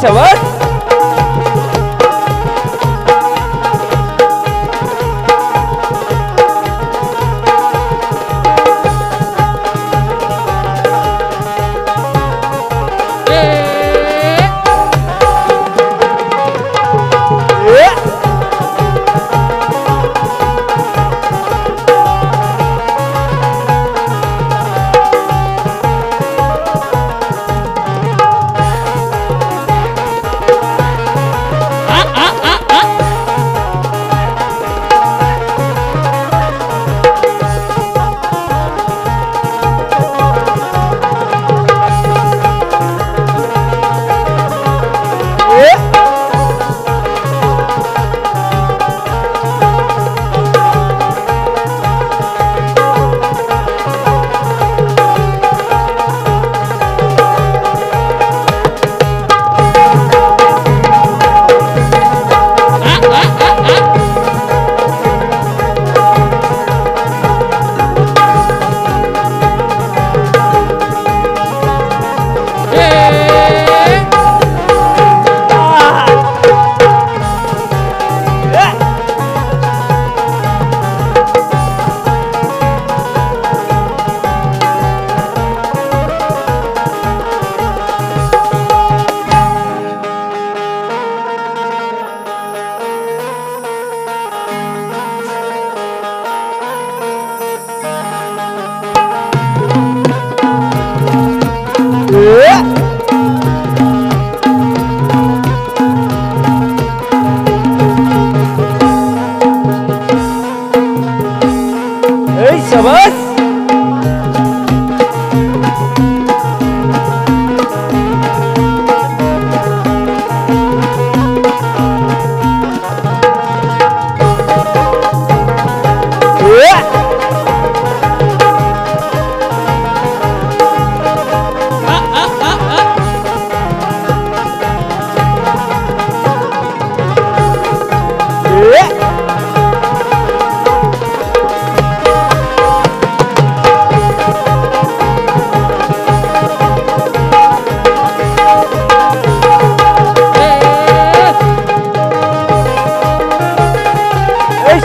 शबास शबास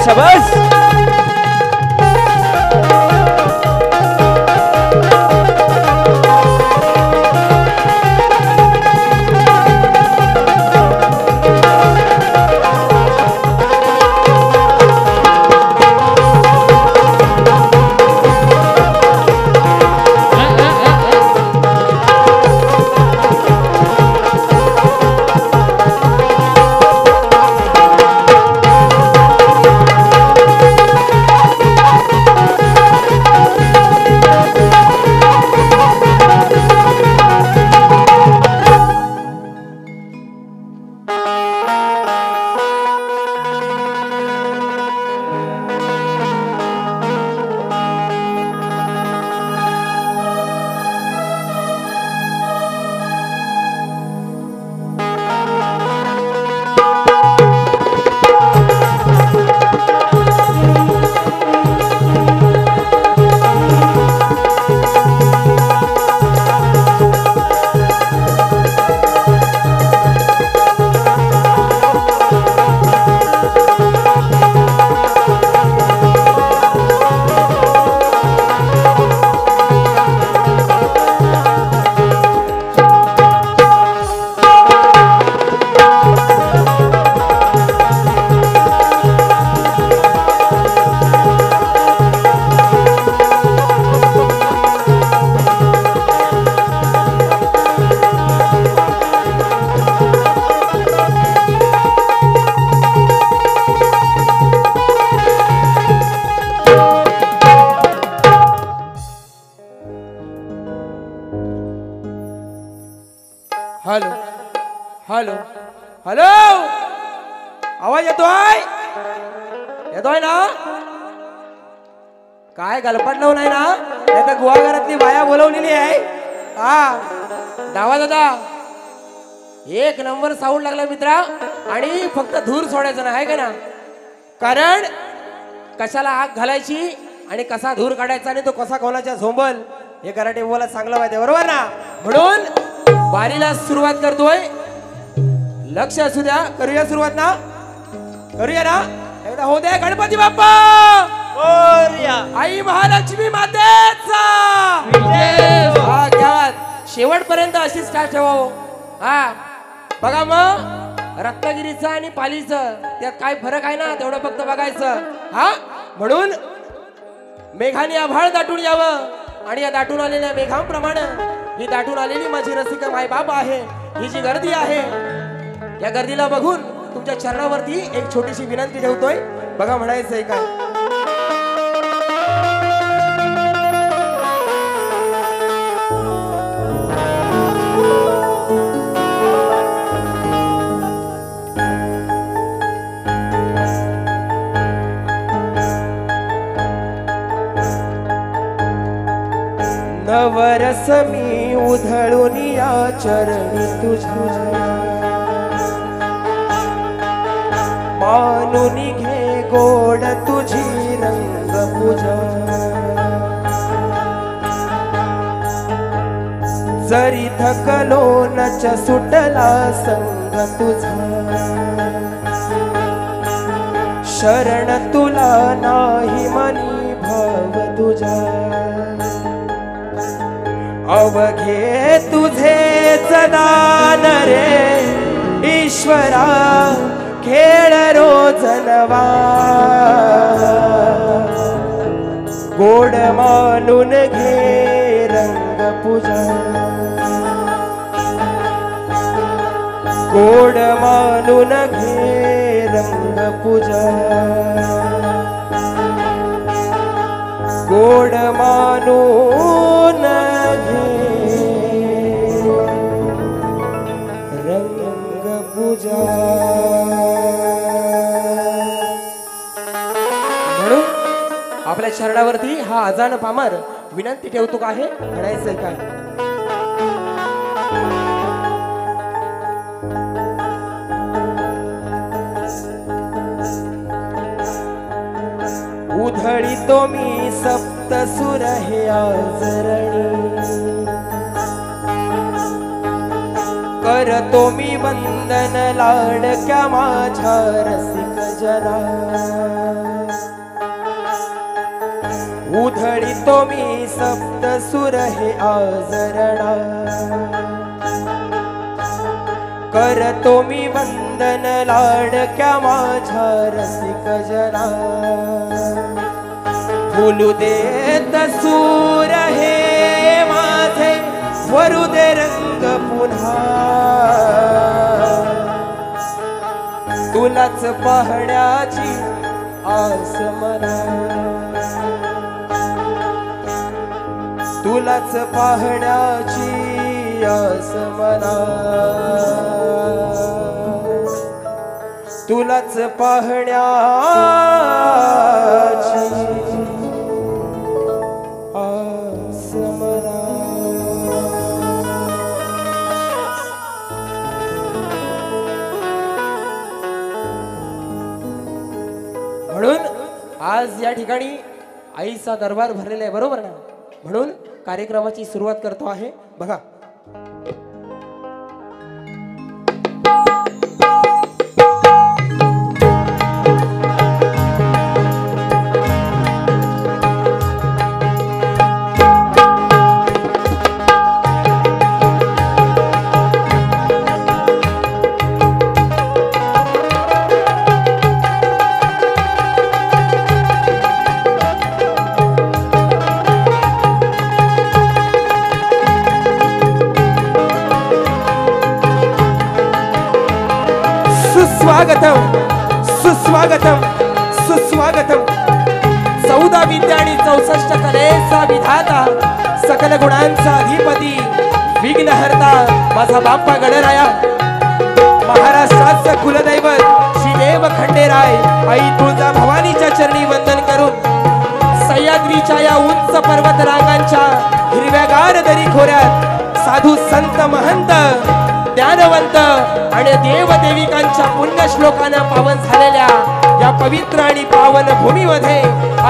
शबास hello hello hello आवाज येतोय ना? काय गलपटलो नाही ना? नाही तर गुहागरातली बाया बोलवलेली आहे. हा डावा दादा एक नंबर साऊंड लागला मित्रा. आणि फक्त धूर सोडायचं नाही का ना, कारण कशाला आग घालायची आणि कसा धूर काढायचा आणि तो कसा कोणाच्या झोंबल हे कराटे बोला चांगलं माहिती, बरोबर ना? म्हणून बारीला सुरुवात करतोय. लक्ष असू द्या. करूया सुरुवात ना? करूया ना? एकदा हो द्या. गणपती बाप्पा आई महालक्ष्मी मातेचा हा घ्या. शेवटपर्यंत अशी स्टार्ट ठेवावं. हा बघा मग रत्नागिरीचं आणि पालीचं त्यात काय फरक आहे ना तेवढं फक्त बघायचं. हा म्हणून मेघाने आभाळ दाटून यावं आणि या दाटून आलेल्या मेघांप्रमाणे ही दाटून आलेली माझी रसिक माय बाप आहे. ही जी गर्दी आहे या गर्दीला बघून तुमच्या चरणावरती एक छोटीशी विनंती ठेवतोय. बघा म्हणायचंय काय. नवरस मी उधळून या चरणी तुझ्या मानून घे गोड तुझी रंग पूजा. जरी थकलो नच सुटला संग तुझा शरण तुला नाही मनी भाव तुझा. अवघे तुझेच दान रे ईश्वरा खेळ रोज नवा. गोड मानून घे रंग पूजा. गोड मानून घे रंग पूजा. गोड मानून घे रंग पूजा. म्हणून आपल्या चरणावरती हा अजान पामर विनंती ठेवतो का आहे म्हणायचंय काय. उधळीतो मी सप्त सुर हे आजरणी. करतो मी वंदन लाडक्या माझ्या रसिक जना. उधळीतो मी सप्त सुर हे आजरणा. करतो मी वंदन लाडक्या माझ्या रसिक जना. फुलू देत सूर हे माझे वरू दे रंग पुन्हा. तुलाच पाहण्याची आस मला. तुलाच पाहण्याची आस मला. तुलाच पाहण्याची आस मला. म्हणून आज या ठिकाणी आईचा दरबार भरलेला आहे बरोबर ना. म्हणून कार्यक्रमाची सुरुवात करतो आहे. बघा सुस्वागतम सुस्वागतम सुस्वागतम. 14 विद्या आणि 64 कलेचा विधाता सकल गुणांचा अधिपती विघ्नहर्ता माझा बाप्पा गणराया. महाराष्ट्राचं कुलदैवत श्रीदेव खंडेराय आई तुळजा भवानीच्या चरणी वंदन करून सह्याद्रीच्या या उंच पर्वत रांगांच्या हिरव्यागार दरी खोऱ्यात साधू संत महंत ज्ञानवंत आणि देवदेविकांच्या पुण्य श्लोकानं पावन झालेल्या या पवित्र आणि पावन भूमीमध्ये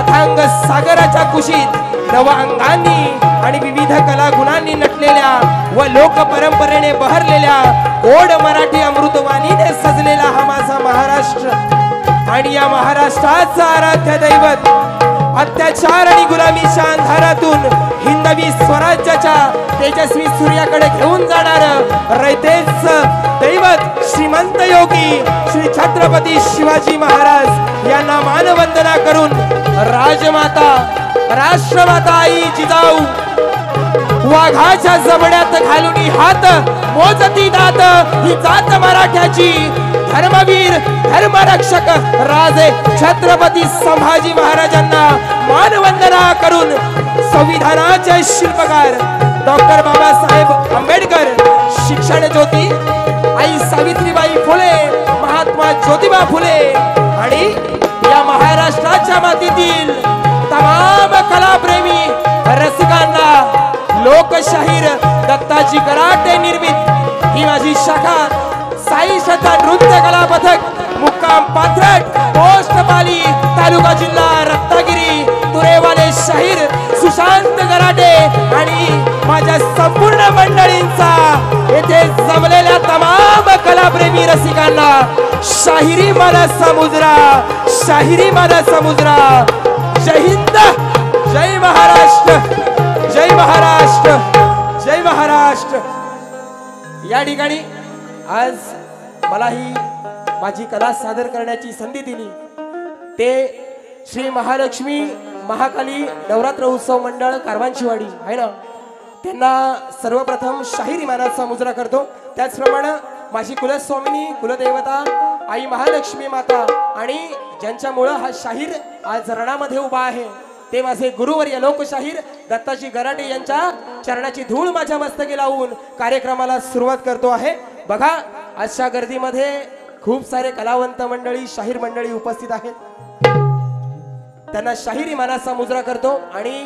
अथांग सागराच्या कुशीत नवांगांनी आणि विविध कला गुणांनी नटलेल्या व लोक परंपरेने बहरलेल्या गोड मराठी अमृतवाणीने सजलेला हा माझा महाराष्ट्र आणि या महाराष्ट्राचा आराध्य दैवत अत्याचार आणि गुलामीच्या अंधारातून हिंदवी स्वराज्याच्या तेजस्वी सूर्याकडे घेऊन जाणार रयतेच दैवत श्रीमंत योगी श्री छत्रपती शिवाजी महाराज यांना मानवंदना करून राजमाता राष्ट्रमाता आई जिजाऊ वाघाच्या जबड्यात घालून हात मोजती दात ही जात मराठ्याची धर्मवीर धर्मरक्षक राजे छत्रपती संभाजी महाराजांना मानवंदना करून संविधानाचे शिल्पकार डॉक्टर बाबासाहेब आंबेडकर शिक्षण ज्योती आई सावित्रीबाई फुले महात्मा ज्योतिबा फुले आणि या महाराष्ट्राच्या मातीतील तमाम कलाप्रेमी रसिकांना लोकशाहीर दत्ताजी कराटे निर्मित ही माझी शाखा साई श्रद्धा नृत्य कला पथक मुक्काम पाथरट पोस्ट पाली तालुका जिल्हा रत्नागिरी तुरेवाले शाहीर सुशांत कराटे आणि माझ्या संपूर्ण मंडळींचा येथे जमलेल्या तमाम कलाप्रेमी रसिकांना शाहिरी मला समुद्रा शाहिरी मला समुद्रा जय हिंद जय महाराष्ट्र जय महाराष्ट्र जय महाराष्ट्र। या ठिकाणी आज मला ही माझी कला सादर करण्याची संधी दिली ते श्री महालक्ष्मी महाकाली नवरात्र उत्सव मंडळ कारवांचीवाडी आहे ना, त्यांना सर्वप्रथम शाहिरी मानाचा मुजरा करतो। त्याचप्रमाणे माझी कुलस्वामिनी कुलदेवता आई महालक्ष्मी माता आणि ज्यांच्यामुळे हा शाहीर आज रणामध्ये उभा आहे ते माझे गुरुवर्य लोकशाहीर दत्ताजी गराटे यांच्या चरणाची धूळ माझ्या मस्तकी लावून कार्यक्रमाला सुरुवात करतो आहे। बघा आजच्या गर्दीमध्ये खूप सारे कलावंत मंडळी शाहीर मंडळी उपस्थित आहेत, त्यांना शाहिरी मानाचा मुजरा करतो। आणि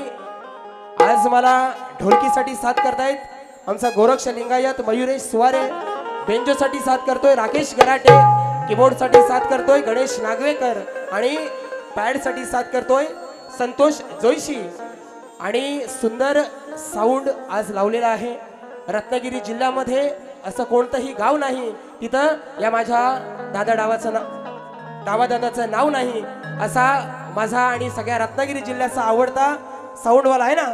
आज मला ढोलकीसाठी साथ करतायत आमचा गोरक्ष लिंगायत मयुरेश सुवारे, बेंजोसाठी साथ करतोय राकेश गराटे, कीबोर्डसाठी साथ करतोय गणेश नागवेकर आणि पॅडसाठी साथ करतोय संतोष जोशी आणि सुंदर साऊंड आज लावलेला आहे। रत्नागिरी जिल्ह्यामध्ये असं कोणतंही गाव नाही तिथं या माझ्या डावा दादाचं नाव नाही असा माझा आणि सगळ्या रत्नागिरी जिल्ह्याचा आवडता साऊंडवाला आहे ना,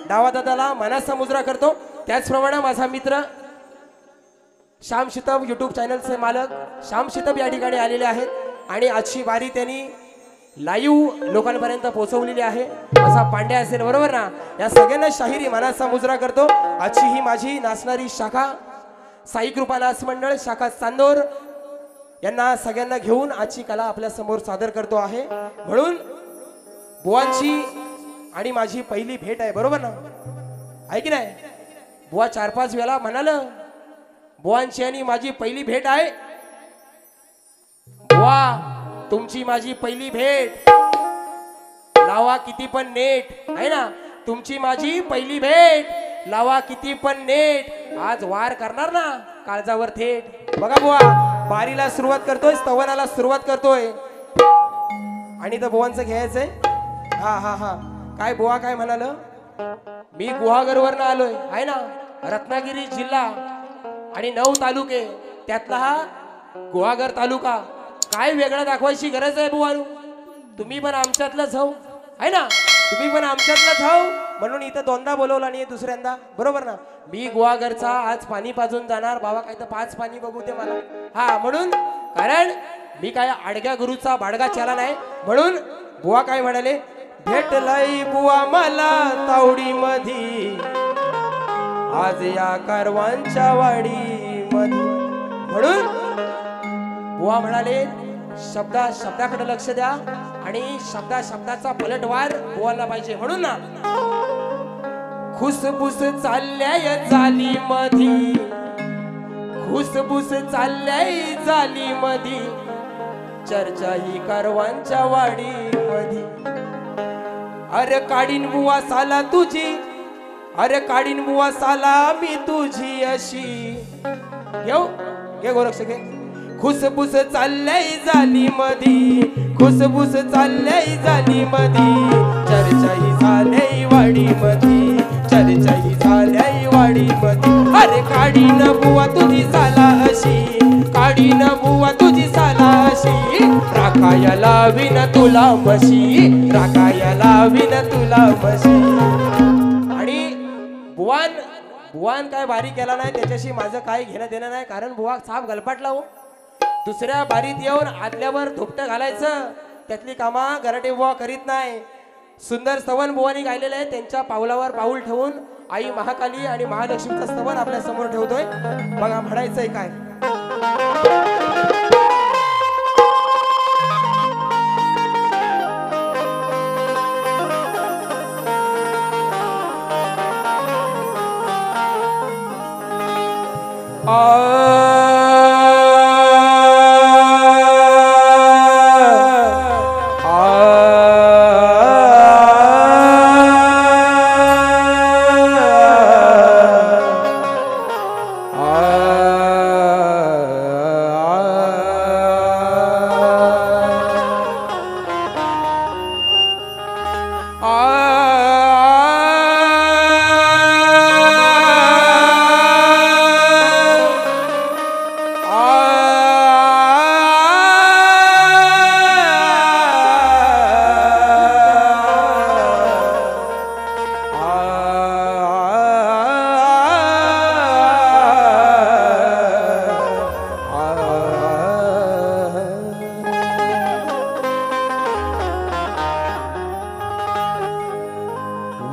डावा दादाला मानाचा मुजरा करतो। त्याचप्रमाणे माझा मित्र श्याम शितब यूट्यूब चॅनलचे मालक श्याम शितब या ठिकाणी आलेले आहेत आणि आजची वारी त्यांनी लाईव्ह लोकांपर्यंत पोहोचवलेली आहे। असा पांड्या असेल बरोबर ना, या सगळ्यांना शाहिरी मानाचा मुजरा करतो। आजची ही माझी नाचणारी शाखा साई कृपा नाच मंडळ शाखा चांदोर यांना सगळ्यांना घेऊन आजची कला आपल्या समोर सादर करतो आहे। म्हणून बुवांची आणि माझी पहिली भेट आहे बरोबर ना, आहे की नाही? बुवा 4-5 वेळा म्हणाल बुवांची आणि माझी पहिली भेट आहे। बुवा तुमची माझी पहिली भेट लावा किती पण नेट आहे ना, तुमची माझी पहिली भेट लावा किती पण नेट आज वार करणार ना काळजावर थेट। बघा बुवा बारीला सुरुवात करतोय स्तवनाला सुरुवात करतोय आणि तर बुवांचं घ्यायचंय। हा हा हा काय बुवा काय म्हणाल, मी गुहागरवरनं आलोय आहे ना, रत्नागिरी जिल्हा आणि 9 तालुके त्यातला हा गुहागर तालुका। काय वेगळं दाखवायची गरज आहे बुवानू, तुम्ही पण आमच्यातलंच हो आहे ना, तुम्ही पण आमच्यातलंच हो म्हणून इथं दोनदा बोलवला नाही दुसऱ्यांदा बरोबर ना। मी गुहागरचा आज पाणी पाजून जाणार बाबा, काय तर 5 पाणी बघू ते मला हा म्हणून, कारण मी काय आडग्या गुरुचा बाडगा चला नाही म्हणून बुवा काय म्हणाले, भेटलाई बुवा मला तावडी मधी आज या कारवांच्या वाडी मध्ये। म्हणून बुवा म्हणाले शब्दाकडे लक्ष द्या आणि शब्दाचा पलटवार बुवाला पाहिजे। म्हणून ना खुसबुस चालल्याय जाली मधी, खुसबुस चालल्याय जाली मधी चर्चा ही कारवांच्या वाडी मधी। अरे काढीन बुवा साला तुझी, अरे काढीन बुवा साला मी तुझी अशी। घेऊ घे गोरक्ष घे। खुसबुस चालल्याय जाली मधी, खुसबुस चालल्याय जाली मधी चर्चा ही झाल्याय वाडी मधी, चर्चा ही झाल्याय वाडी मधी। अरे काढीन बुवा तुझी साला अशी पडीन बुवा तुझी सालाशी राखाया लावीन तुला म्हशी राखाया लावीन तुला म्हशी. आणि बुवान काय बारी केला नाही त्याच्याशी माझं काय घेणं देणं नाही कारण बुवा साप गलपाटला हो. दुसऱ्या बारीत येऊन आदल्यावर धोपटं घालायचं त्यातली कामा गराटे बुवा करीत नाही. सुंदर स्तवन बुवानी गायलेलं आहे त्यांच्या पावलावर पाऊल ठेवून आई महाकाली आणि महालक्ष्मीचं स्तवन आपल्या समोर ठेवतोय. बघा म्हणायचंय काय.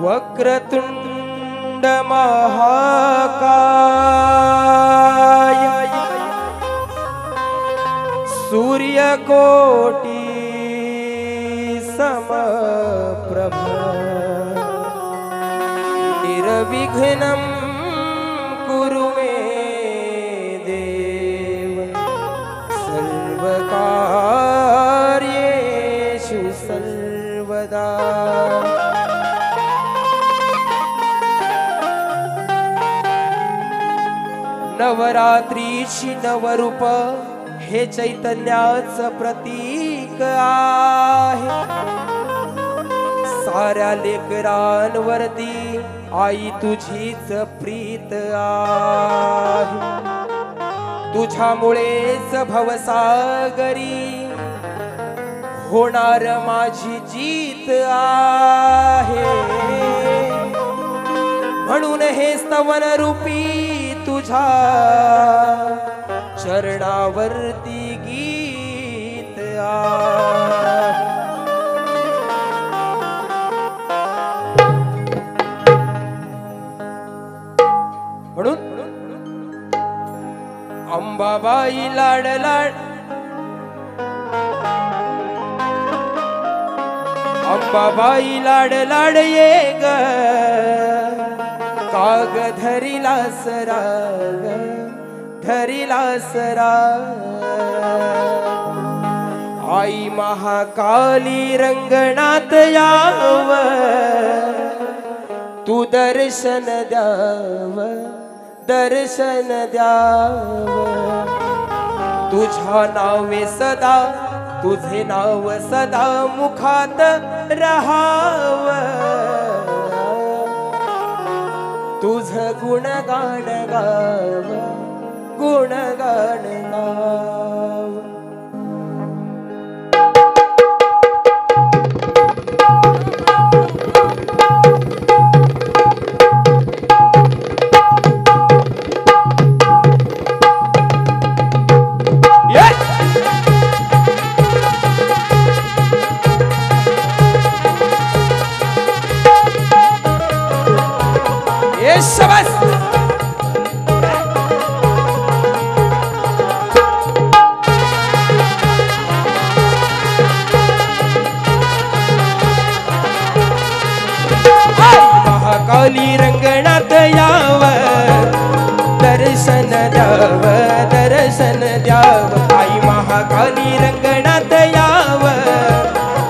वक्रतुंड महाकाय सूर्यकोटी समप्रभ निर्विघ्नं कुरु मे देव सर्वकार्येषु सर्वदा. नवरात्रीची नवरूप हे चैतन्याचं प्रतीक आहे. साऱ्या लेकरांवरती आई तुझीच प्रीत आहे. तुझ्यामुळेच भवसागरी होणार माझी जीत आहे. म्हणून हे स्तवन रूपी तुझा चरणावरती गीत म्हणून अंबाबाई लाड लाड अंबाबाई लाड लाड ये ग काग धरिला सराग धरिला सरा. आई महाकाली रंगणात याव तू दर्शन द्याव दर्शन द्याव. तुझ्या नावे सदा तुझे नाव सदा मुखात रहाव. तुझ गुणगान गाव गुणगान गाव. शाबास. महाकाली रंगणात याव दर्शन द्याव दर्शन द्याव. आई महाकाली रंगणात याव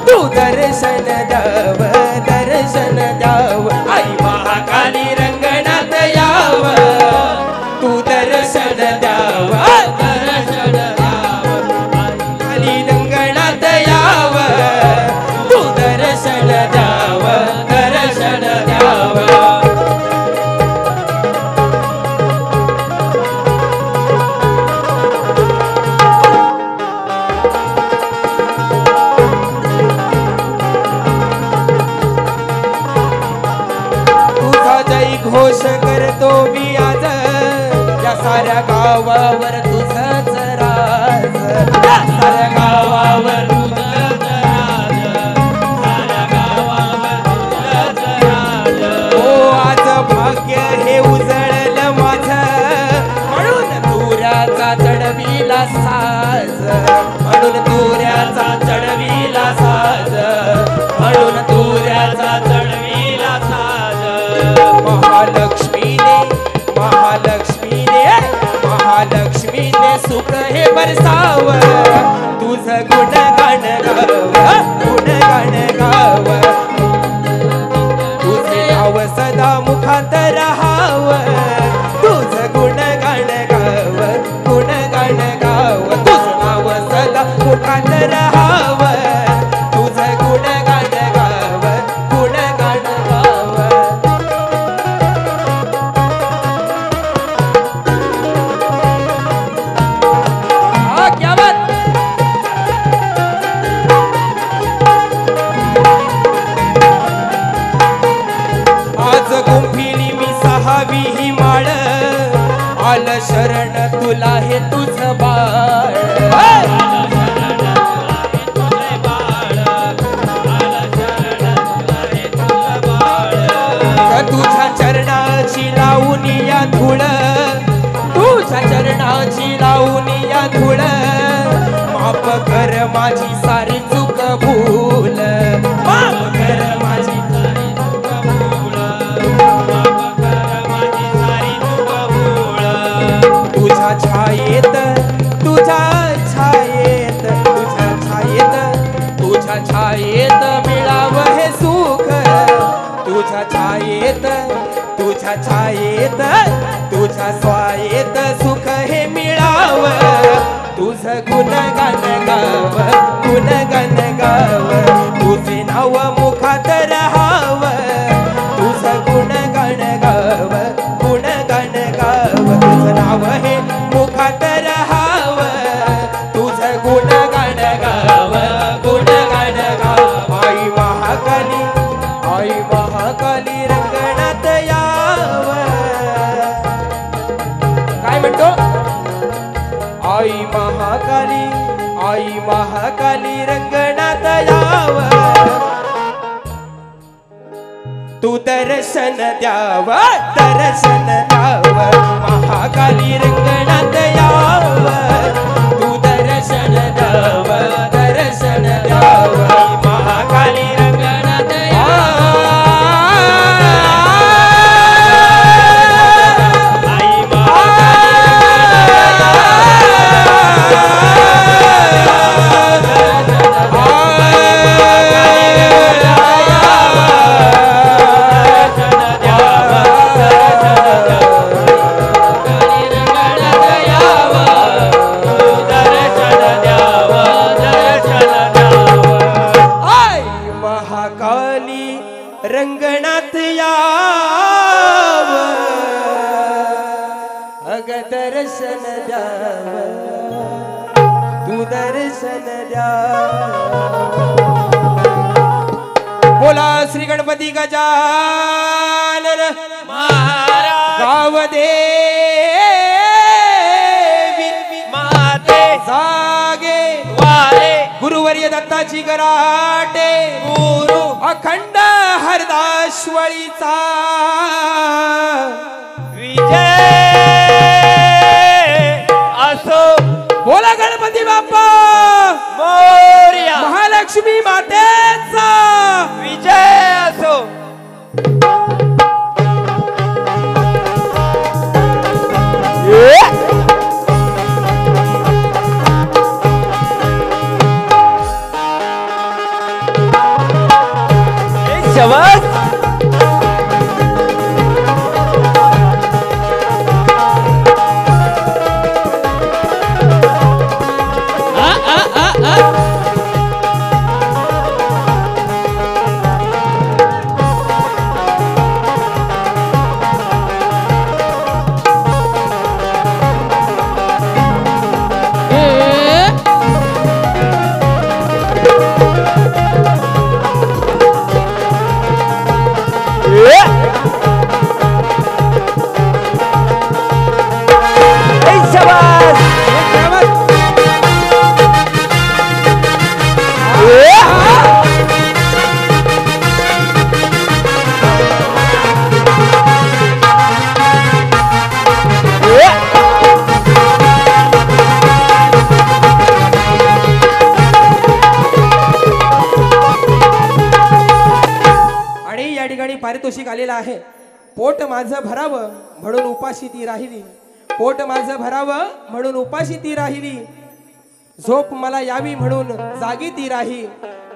तू दर्शन द्याव दर्शन द्याव. आई महाकाली रंगणात याव तू दर्शन द्याव दर्शन द्याव. काली रंगणात याव तू दर्शन द्याव दर्शन द्याव. होश करतो मी आज या साऱ्या गावावर तुझंच राज, या साऱ्या गावावर तुझंच राज, साऱ्या गावावर तुझंच राज. हो आज भाग्य हे उजळलं माझं, म्हणून तुऱ्याचा चढविला साज, म्हणून तुऱ्याचा चढविला साज, म्हणून तुऱ्याचा चढविला साज. महालक्ष्मीने महालक्ष्मीने महालक्ष्मीने सुख हे बरसाव, तुझं गुणगान गाव, गुणगान गाव. तुझे नाव सदा मुखात राहाव, तुझं गुणगान गाव, गुणगान गाव. तुझं नाव सदा मुखात राहाव, तुझं गुणगान गाव, गुणगान गाव. हा क्या बात. आज गुंफिली मी सहावी ही माळ, आलं शरण तुला हे तुझं बाळ. तुझ्या चरणाची लावून या धूळ, तुझ्या चरणाची लावून या धूळ. माफ कर माझी सारी चूक भूल, माफ कर माझी सारी चूक भूल, माफ कर माझी सारी चूक भूल. तुझ्या छायेत, तुझ्या छायेत, तुझ्या छायेत, तुझ्या छायेत मिळावं हे सुख. तुझ्या छायेत, तुझ्या छायेत, तुझ्या स्वायेत सुख हे मिळावं. तुझं गुणगान गाव, गुणगान गाव. तुझे नाव मुखात राहाव, तुझं गुणगान गाव, गुणगान गाव. तुझं नाव हे मुखात राहाव, तुझं गुणगान गाव, गुणगान गाव. आई महाकाली, आई महाकाली रंगणात याव. काय म्हणतो. आई महाकाली, आई महाकाली रंगणात याव. तू दर्शन द्याव, दर्शन द्याव. महाकाली रंगणात याव. तू दर्शन द्याव, दर्शन द्याव. महाकाली रंगणात याव. रंगणात याव, अग दर्शन द्याव, तू दर्शन द्याव. बोला श्री गणपती गजानन महाराज. गावदेवी माते जागे वारे, गुरुवर्य दत्ताची गराटे. गुरु अखंड हरदाश्वळीचा विजय असो. बोला गणपती बाप्पा मोरया. महालक्ष्मी मातेचा विजय असो. शबाश. ठिकाणी पारितोषिक आलेलं आहे. पोट माझं भरावं म्हणून उपाशी ती राहिली, पोट माझं भरावं म्हणून उपाशी ती राहिली, झोप मला यावी म्हणून जागी ती राही,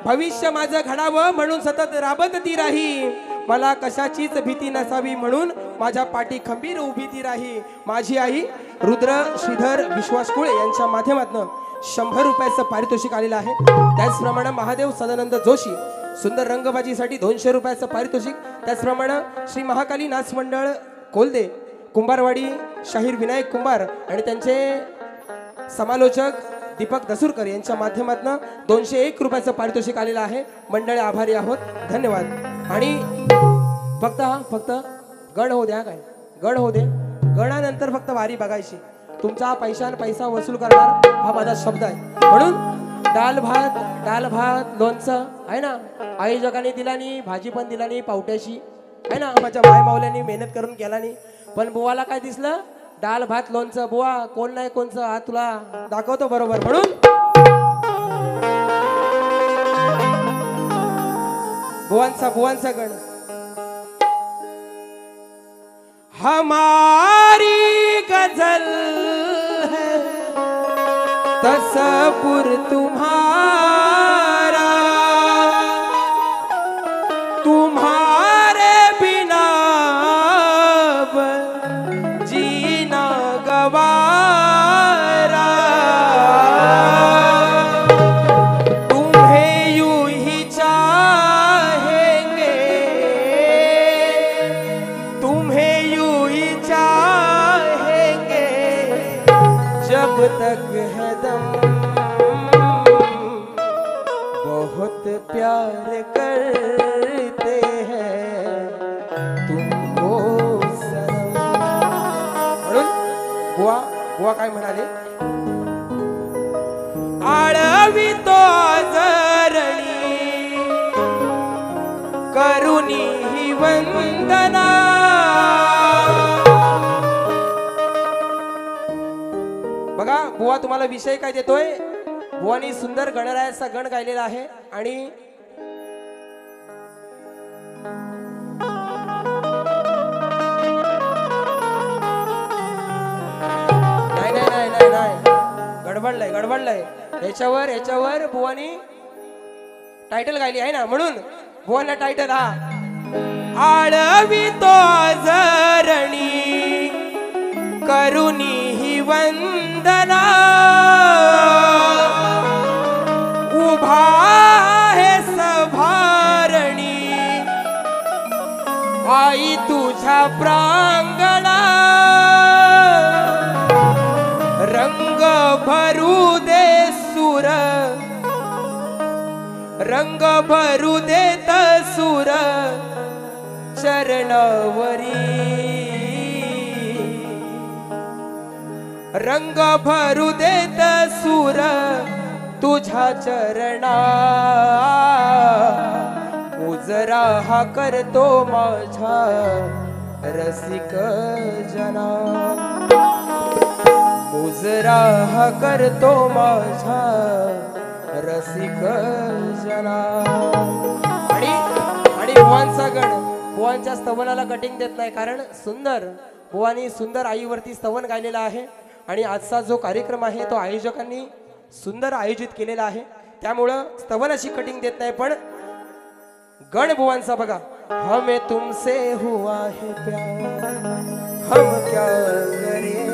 भविष्य माझं घडावं म्हणून सतत राबत ती राही, मला कशाचीच भीती नसावी म्हणून माझ्या पाठी खंबीर उभी ती राही. माझी आई रुद्र श्रीधर विश्वास कुळे यांच्या माध्यमातून 100 रुपयाचं पारितोषिक आलेलं आहे. त्याचप्रमाणे महादेव सदानंद जोशी सुंदर रंगबाजीसाठी 200 रुपयाचं पारितोषिक. त्याचप्रमाणे श्री महाकाली नाच मंडळ कोलदे कुंभारवाडी शाहीर विनायक कुंभार आणि त्यांचे समालोचक दीपक दसूरकर यांच्या माध्यमातून 201 रुपयाचं पारितोषिक आलेलं आहे. मंडळी आभारी आहोत, धन्यवाद. आणि फक्त गण हो द्या, काय गण हो दे, गणानंतर फक्त वारी बघायची. तुमचा पैसा वसूल करणार हा माझा शब्द आहे. म्हणून डाल भात लोणचं आहे ना, आयोजकांनी दिला नाही, भाजी पण दिला नाही पावट्याशी आहे ना, माझ्या माय मावल्यानी मेहनत करून केला नाही. पण बुवाला काय दिसलं, डाल भात लोणचं. बुवा कोण नाही कोणचं हा तुला दाखवतो बरोबर. म्हणून बुवांचा गण. हमारी गजल है तसपुर तुम्हारा, तुम्हारे बिना जीना गवारा, तुम्हें यूं ही चाहेंगे, तुम्हें यूं ही चाहेंगे जब तक है दम, बहुत प्यार करते हैं तुमको सनम. म्हणून बुवा काय म्हणाले, आळवी तो आजरणी करुणी ही वंदना, बघा बुवा तुम्हाला विषय काय देतोय. बुवानी सुंदर गणरायाचा गण गायलेला आहे. आणि नाही गडबडलंय याच्यावर बुवानी टायटल गायली आहे ना, म्हणून बुवांना टायटल हा आळवी तो आजरणी करुणी ही वंदना, उभा है सभारणी आई तुझ्या प्रांगणा, रंग भरू दे सुर, रंग भरू देत सुर चरणावरी, रंग भरू देत सुर तुझ्या चरणा, उजरा हा करतो माझ्या रसिक जना, उजरा हा करतो माझ्या रसिक जना. आणि बुवांचा गण बुवांच्या स्तवनाला कटिंग देत नाही, कारण बुवानी सुंदर आईवरती स्तवन गायलेला आहे. आणि आजचा जो कार्यक्रम आहे तो आयोजकांनी सुंदर आयोजित केलेला आहे, त्यामुळं स्तवनाची कटिंग देत नाही. पण गण बुवांचा बघा, हमें तुमसे हुआ है प्यार हम क्या करें,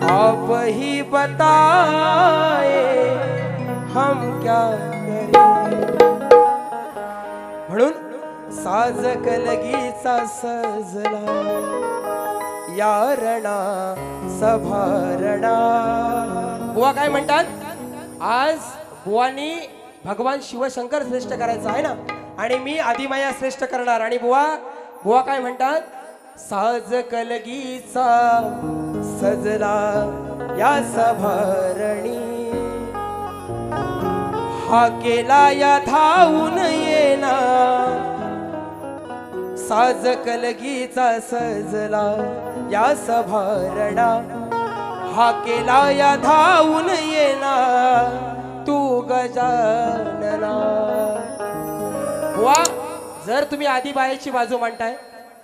आप ही बताए हम क्या करें. म्हणून साज कलगीचा सजला यारणा सभारणा. बुवा काय म्हणतात, आज बुवानी भगवान शिवशंकर श्रेष्ठ करायचा आहे ना, आणि मी आदिमाया श्रेष्ठ करणार. आणि बुवा काय म्हणतात, साज कलगीचा सजला या सभारणी, हा केला या धावून येना, साज कलगीचा सजला या सभारणा, हा केला या धावून येना तू गजानना. वा जर तुम्ही आदिबाईची बाजू मांडताय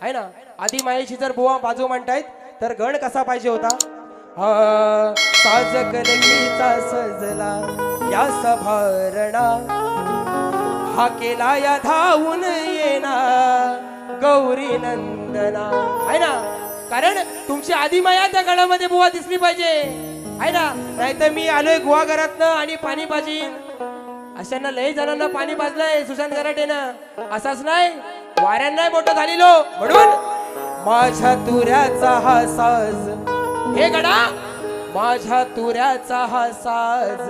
आहे ना, आदिमायेची जर बुवा बाजू मांडतायत तर गण कसा पाहिजे होता? साज कलगीचा सजला या सभारणा, हा केला या धावून येना गौरी नंदना, आहे ना. कारण तुमची आदिमाया त्या गणामध्ये बुवा दिसली पाहिजे, आहे ना. नाहीतर मी आलोय गुहागरातनं आणि पाणी पाजीन, अशांना लय जणांना पाणी पाजलंय सुशांत गराटेनं. असाच नाही, वाऱ्यांना मोठं झालेलो. म्हणून माझ्या तुऱ्याचा हा साज, हे गडा माझ्या तुऱ्याचा हा साज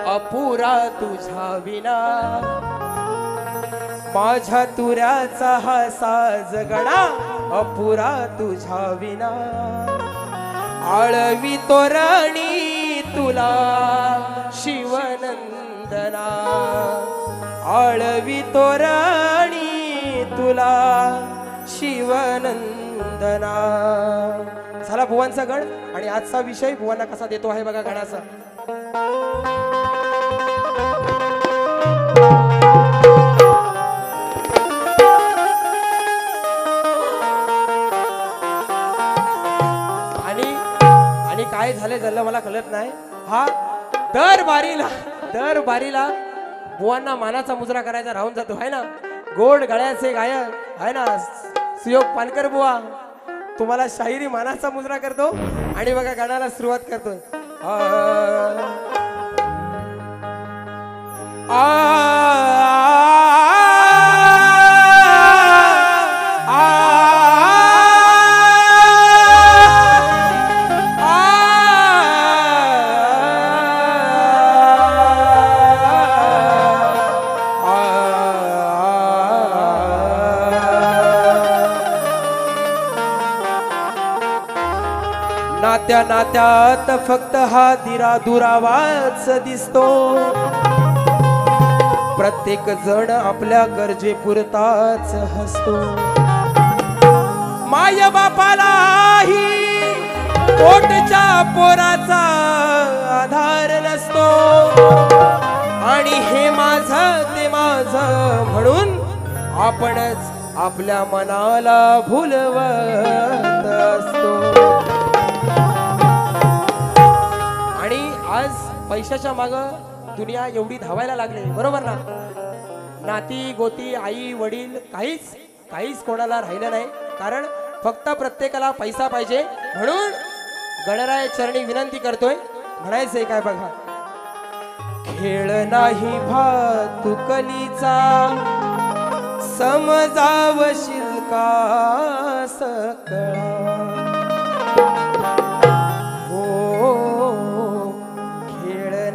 अपुरा तुझ्या विना, माझ्या तुऱ्याचा हा साज गणा अपुरा तुझ्या विना. आळवी तोरणी तुला शिवनंदना, आळवी तोरणी तुला शिवनंदना. झाला भुवनचा गण आणि आजचा विषय भुवना कसा देतो आहे बघा गणाचा. आणि काय झाले झालं मला कळत नाही. हा दर बारीला बुवांना मानाचा मुजरा करायचा राहून जातो आहे ना. गोड गळ्याचे गायक आहे ना सुयोग पानकर बुवा तुम्हाला शाहिरी मानाचा मुजरा करतो आणि बघा गाण्याला सुरुवात करतोय. नात्या नात्यात फक्त हा दिरा दुरावाच दिसतो, प्रत्येक जण आपल्या गरजेपुरताच हसतो. माय बापालाही पोटच्या पोराचा आधार नसतो, आणि हे माझं ते माझं म्हणून आपणच आपल्या मनाला भुलवत असतो. आणि आज पैशाच्या माग दुनिया एवढी धावायला लागली, बरोबर ना. नाती गोती आई वडील काहीच कोणाला राहिलं नाही, कारण फक्त प्रत्येकाला पैसा पाहिजे. म्हणून गणराय चरणी विनंती करतोय, म्हणायचंय काय बघा. खेळ नाही भातुकलीचा समजावशील का सकळा,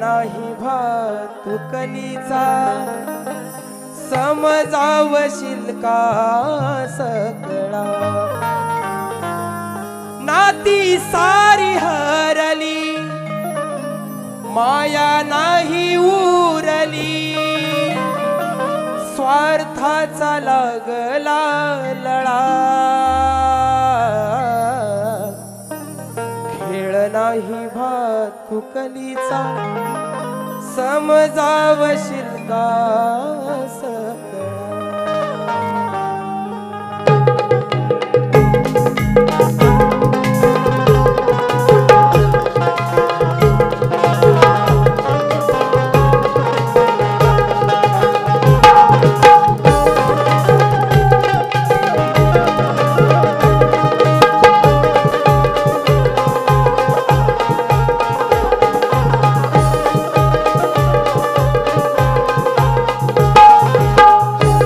नाही भातुकलीचा समजावशील का सकळा. नाती सारी हरली माया नाही उरली, स्वार्थाचा लागला लळा. खेळ नाही भातुकलीचा समजावशील का सकळा.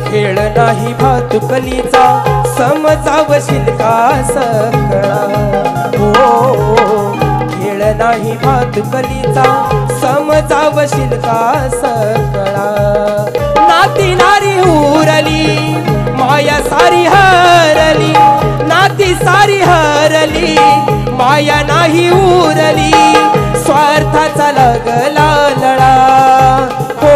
खेळ नाही भातुकलीचा समजावशील का सकळा. हो खेळ नाही भातुकलीचा समजावशील का सकळा. नाती नारी उरली माया सारी हरली, नाती सारी हरली माया नाही उरली, स्वार्थाचा लागला लळा. हो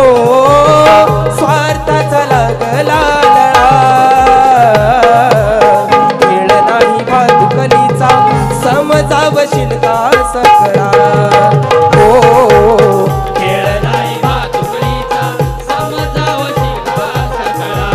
स्वार्थाचा लागला लळा. खेळ नाही भातुकलीचा समजावशील का सकळा. हो खेळ नाही भातुकलीचा समजावशील का सकळा.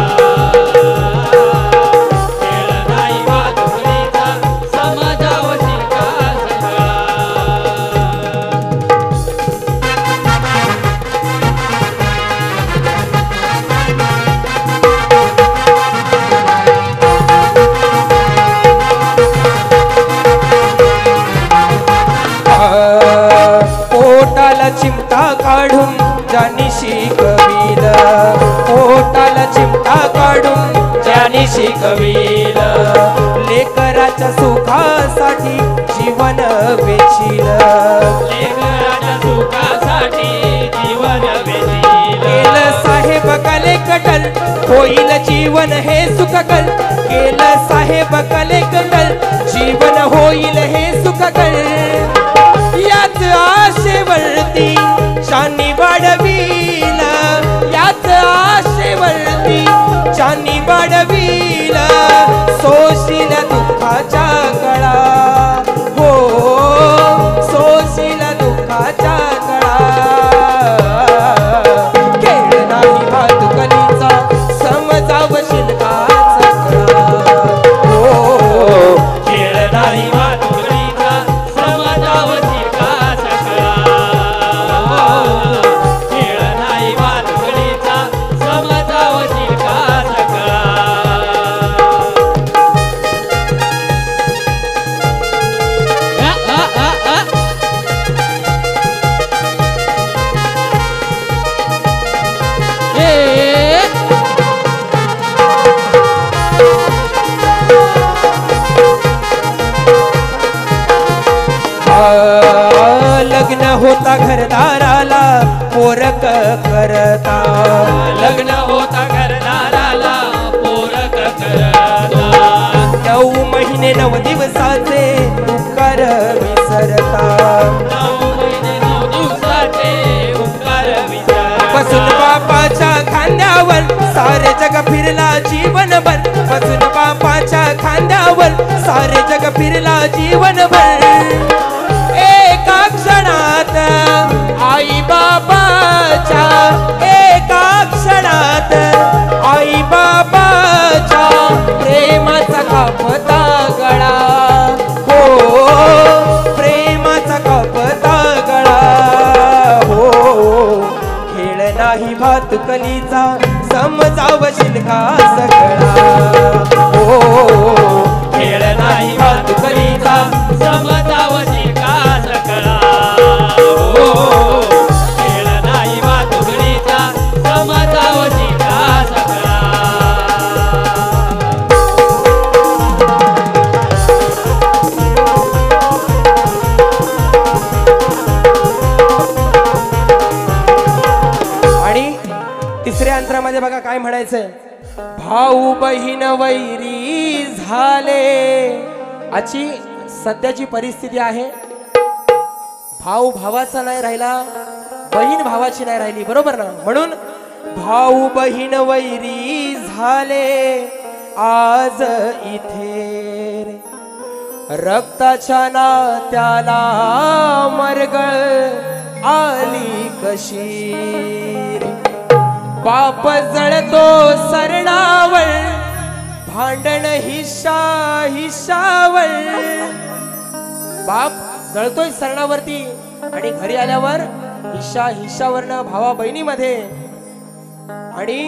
काढून ज्यांनी शिकविल, पोटाला चिमटा काढून ज्यांनी शिकविल, लेकराच्या सुखासाठी जीवन वेचिल, लेकराच्या सुखासाठी जीवन वेचिल. केलं साहेब कले कटल होईल जीवन हे सुखकल, केलं साहेब कले कटल जीवन होईल हे सुखकल. याच आशेवरती शानी वाढवील, याच आशेवरती शानी वाढवील, सोशील दुःखाच्या कळा, हो सोशील दुःखाच्या कळा. खेळ नाही भातुकलीचा समजावशील काचा कळा, हो खेळ नाही भातुकलीचा समजावशील का सकळा. खेळ नाही भातुकलीचा समजावशील का सकळा. लग्न होता घरदाराला पोरक करता, लग्न होता घरदाराला पोरक करता. 9 महिने 9 दिवसाचे उपकार विसरता, 9 महिने 9 दिवसाचे उपकार विसरता. बसून बापाच्या खांद्यावर सारे जग फिरला जीवनभर, बसून बापाच्या खांद्यावर सारे जग फिरला जीवनभर. एका क्षणात आई बाबाच्या, एका क्षणात आई बाबाच्या प्रेमाचा कापता गळा, हो प्रेमाचा कापता गळा, हो खेळ नाही भातुकलीचा समजावशील का सकळा, हो खेळ नाही भातुकलीचा समजावशील का सकळा. हो खेळ नाही भातुकलीचा समजावशील का सकळा. आणि तिसऱ्या अंतरामध्ये बघा काय म्हणायचंय, भाऊ बहीण वैरी झाले. आजची सध्याची परिस्थिती आहे, भाऊ भावाचा नाही राहिला, बहीण भावाची नाही राहिली, बरोबर ना. म्हणून भाऊ बहीण वैरी झाले आज इथे रे, रक्ताच्या नात्याला मरगळ आली कशी रे. बाप जळतो सरणावळ, भांडण हिस्सा हिस्सावळ. बाप जळतोय सरणावरती आणि घरी आल्यावर हिस्सा हिस्सावरनं भावा बहिणीमध्ये, आणि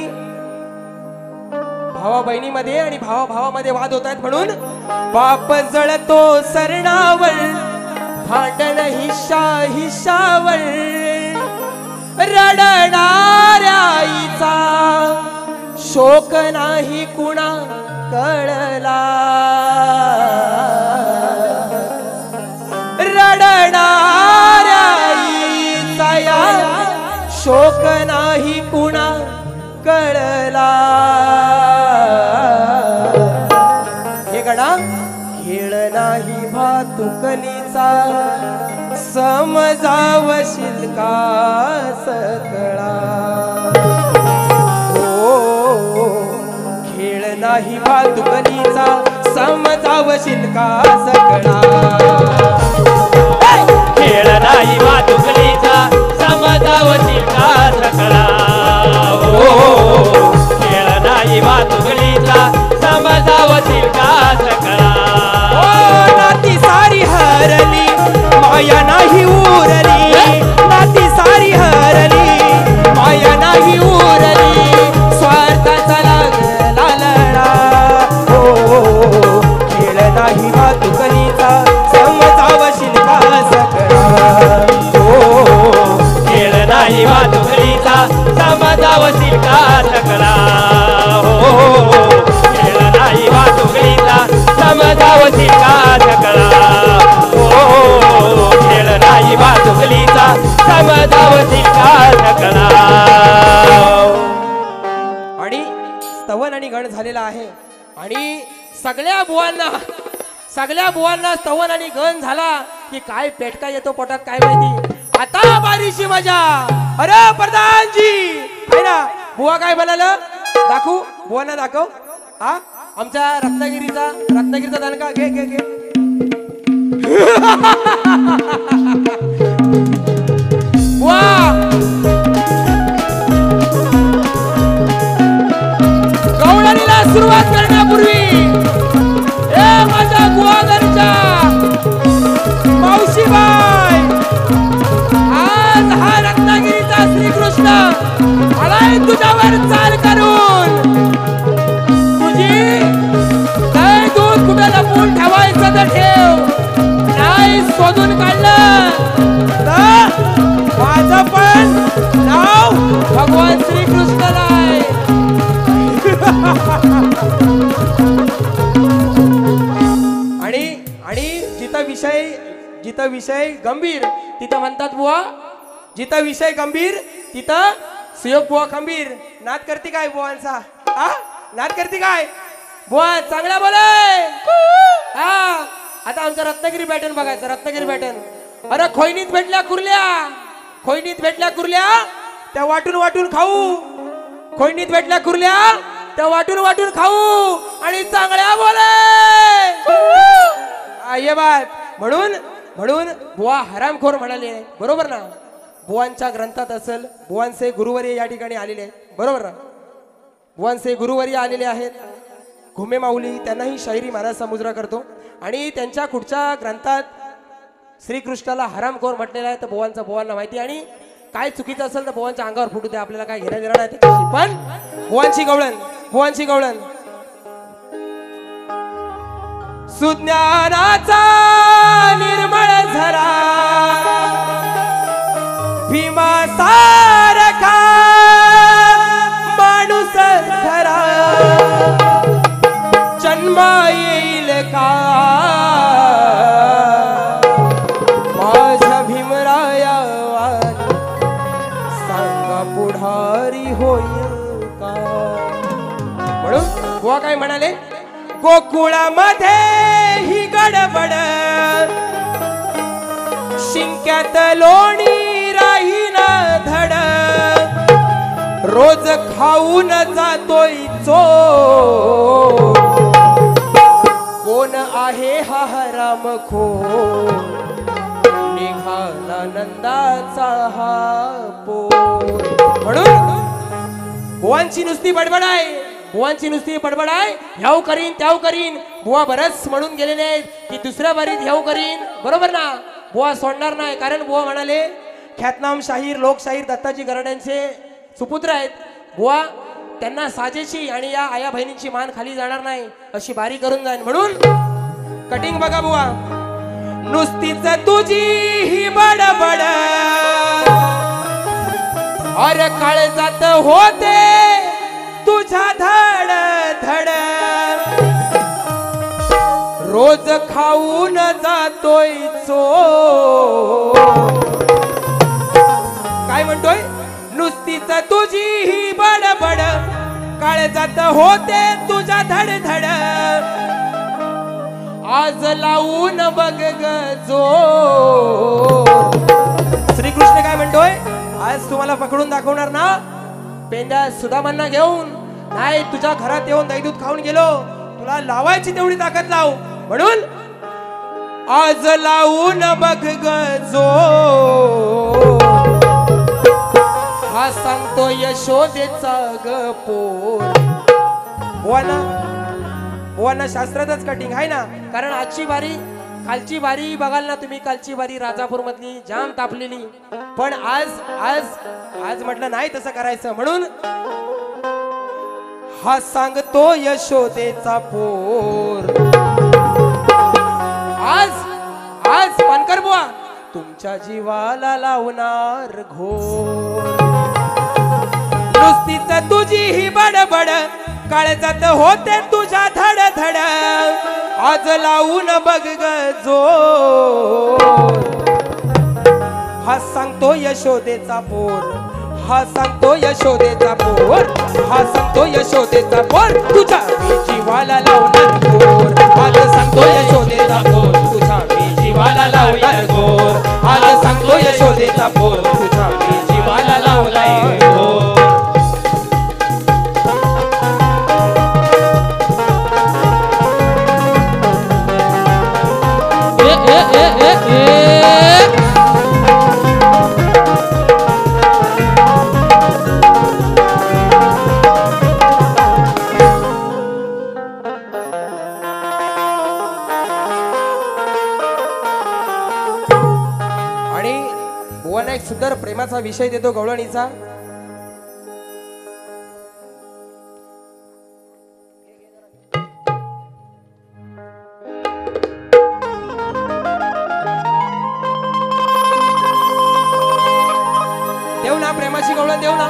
भावा बहिणीमध्ये आणि भावा भावामध्ये वाद होत आहेत. म्हणून बाप जळतो सरणावळ, भांडण हिस्सा हिस्सावळ. रडणाऱ्या आईचा शोक नाही कुणा कळला, रडणाऱ्या आईचा या शोक नाही कुणा कळला. हे गडा खेळ नाही भातुकलीचा समजावशील का सकळा, हो खेळ नाही भातुकलीचा समजावशील का सकळा. खेळ नाही भातुकलीचा समजावशील का सकळा. हो खेळ नाही भातुकलीचा समजावशील का सकळा. नाती सारी हरली माया नाही उरली, नाती सारी हरली माया नाही उरली, स्वार्थाचा लागला लढा. हो खेळ नाही भातुकलीचा समजावशील का सकळा. हो खेळ नाही झालेला आहे आणि सगळ्या बुवांना स्तवन आणि गण झाला की काय पेटका येतो पोटात काय माहिती. आता बारीची मजा. अरे प्रधानजी आहे ना, बुवा काय म्हणालं दाखवू, बुवांना दाखव. हा आमच्या रत्नागिरीचा दणका घे घे घे. बुवा गवळणीला सुरुवात करण्यापूर्वी माझ्या गुहागरच्या मावशीबाई, आज हा रत्नागिरीचा श्रीकृष्ण आलाय तुझ्यावर चाल करून. तुझी काय दूध कुठे लपून ठेवायचं तर ठेव, नाही शोधून काढलं तर माझं पण नाव भगवान श्रीकृष्णाला आहे. आणि जिथं विषय गंभीर तिथं म्हणतात बुवा, जिथं विषय गंभीर तिथं सुयोग बुवा खंबीर. नाद करते काय बुवांचा, नाद करते काय बुवा, चांगला बोलाय. आता आमचा रत्नागिरी पॅटर्न बघायचा, रत्नागिरी पॅटर्न. अरे खोईनीत भेटल्या कुर्ल्या त्या वाटून खाऊ. खोईनीत भेटल्या कुर्ल्या त्या वाटून खाऊ आणि चांगल्या बोलाय. ये बात म्हणून बुवा हरामखोर म्हणाले, बरोबर ना. बुवांच्या ग्रंथात असेल, बुवांचे गुरुवर्य या ठिकाणी आलेले आहेत, बरोबर ना. बुवांचे गुरुवर्य आलेले आहेत, घुमे माऊली, त्यांनाही शाहिरी महाराजचा मुजरा करतो आणि त्यांच्या कुठच्या ग्रंथात श्रीकृष्णाला हरामखोर म्हटलेला आहे तर बुवांना माहिती. आणि काय चुकीचं असेल तर बुवांच्या अंगावर फुटू दे, आपल्याला काय घेणं देणं नाही त्याच्याशी. पण बुवांची गवळण सुज्ञानाचा निर्मळ झरा भीमासारखा माणूस खरा जन्म येईल का माझ्या भीमराया सांगा पुढारी होईल का. म्हणून बुवा काय म्हणाले, गोकुळामध्ये ही गडबड शिंक्यात लोणी राहीना धड रोज खाऊन जातोय चोर कोण आहे हा हरामखोर निघाला नंदाचा हा पोर. म्हणून बुवांची नुसती बडबड आहे, ह्याव करीन त्याव करीन. बुवा बरंच म्हणून गेलेले आहेत की दुसऱ्या बारीत ह्याव करीन, बरोबर ना. बुवा सोडणार नाही, कारण बुवा म्हणाले ख्यातनाम शाहीर लोकशाहीर दत्ताजी गराड्यांचे सुपुत्र आहेत. बुवा त्यांना साजेची आणि या आया बहिणींची मान खाली जाणार नाही अशी बारी करून जाईल. म्हणून कटिंग बघा बुवा, नुसतीच तुझी ही बडबड अरे काळजात होते तुझ्या धड धड रोज खाऊन जातोय चोर. काय म्हणतोय, नुसतीच तुझी ही बडबड काळजात होते तुझ्या धड धड आज लावून बघ ग जोर. श्रीकृष्ण काय म्हणतोय, आज तुम्हाला पकडून दाखवणार ना. पेंड्या सुदामांना घेऊन नाही तुझ्या घरात येऊन दही दूध खाऊन गेलो, तुला लावायची तेवढी ताकद लाव. म्हणून आज लावून बघ ग जोर हा सांगतो यशोदेचा ग पोर. बुवांना शास्त्रातच कटिंग आहे ना, कारण आजची बारी कालची बारी बघाल ना तुम्ही, कालची बारी राजापूर मधली जाम तापलेली. पण आज म्हटलं नाही तसं करायचं. म्हणून हा सांगतो यशोदेचा पोर. आज पानकर बुवा तुमच्या जीवाला लावणार घोर. नुसतीच तुझी ही बडबड काळजात होते तुझ्या धड धड आज लावून बघ ग जोर हा सांगतो यशोदेचा पोर हा सांगतो यशोदेचा पोर, हा सांगतो यशोदेचा पोर, तुझ्या मी जीवाला लावणार गोर. आज सांगतो यशोदेचा पोर, तुझ्या मी जीवाला लावणार गोर. आज सांगतो यशोदेचा पोर, तुझ्या मी जीवाला लावणार गोर. एक सुंदर प्रेमाचा विषय देतो गवळणीचा. देव ना प्रेमाची गवळण, देव ना,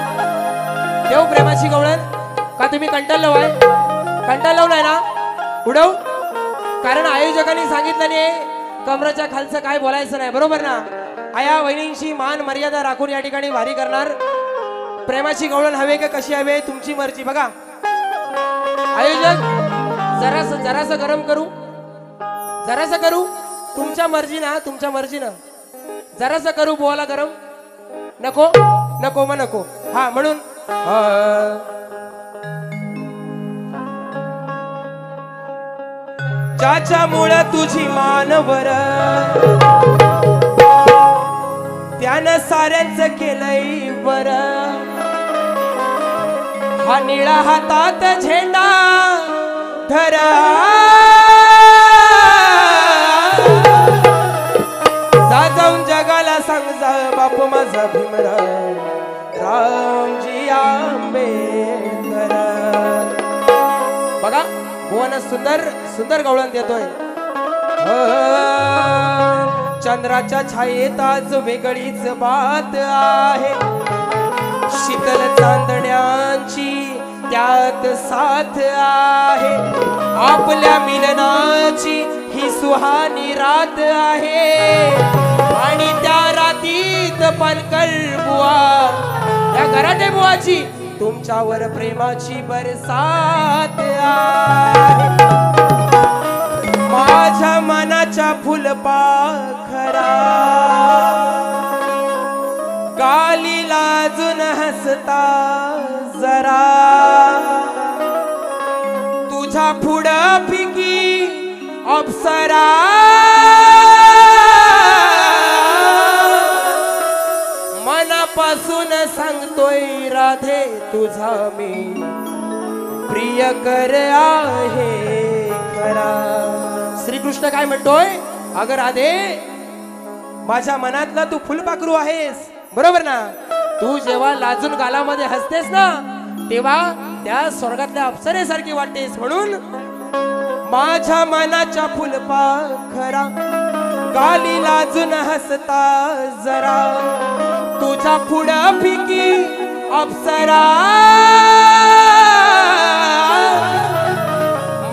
देव प्रेमाची गवळण. का तुम्ही कंटाळलो आहे? कंटाळलो नाही ना? उडव. कारण आयोजकांनी सांगितलं नाही कमराच्या खालचं काय बोलायचं नाही, बरोबर ना? आया वहिनींची मान मर्यादा राखून या ठिकाणी वारी करणार. प्रेमाची गवळण हवे का कशी हवे तुमची मर्जी. बघा आयोजक जरासं गरम करू, जरासं करू, तुमच्या मर्जीना, तुमच्या मर्जीनं जरासं करू. बोला गरम नको, नको मग नको. हा म्हणून ज्याच्यामुळे तुझी मानवर त्यानं साऱ्यांचं केलंय बर. हा निळा हातात झेंडा धरा, जा जाऊन जगाला सांग जा बाप माझा भीमराव रामजी आंबेडकर. बघा भुवन सुंदर सुंदर गवळण देतोय. चंद्राच्या छायेत आज वेगळीच बात आहे, शीतल चांदण्यांची त्यात साथ आहे, आपल्या मिलनाची ही सुहानी रात आहे. आणि त्या रातीत पानकल बुवा, त्या घराटे बुवाची तुमच्यावर प्रेमाची बरसात आहे. माझ्या मनाच्या फुलपाखरा गाली लाजून हसता जरा, तुझ्या पुढं फिकी अप्सरा. मनापासून सांगतोय राधे तुझा मी प्रियकर आहे खरा. श्रीकृष्ण काय म्हणतोय? अगं राधे माझ्या मनातला तू फुलपाखरू आहेस, बरोबर ना? तू जेव्हा लाजून गालामध्ये हसतेस ना तेव्हा त्या स्वर्गातल्या अप्सरेसारखी वाटतेस. म्हणून माझ्या मनाच्या फुलपाखरा गाली लाजून हसता जरा, तुझ्या पुढं फिकी अप्सरा.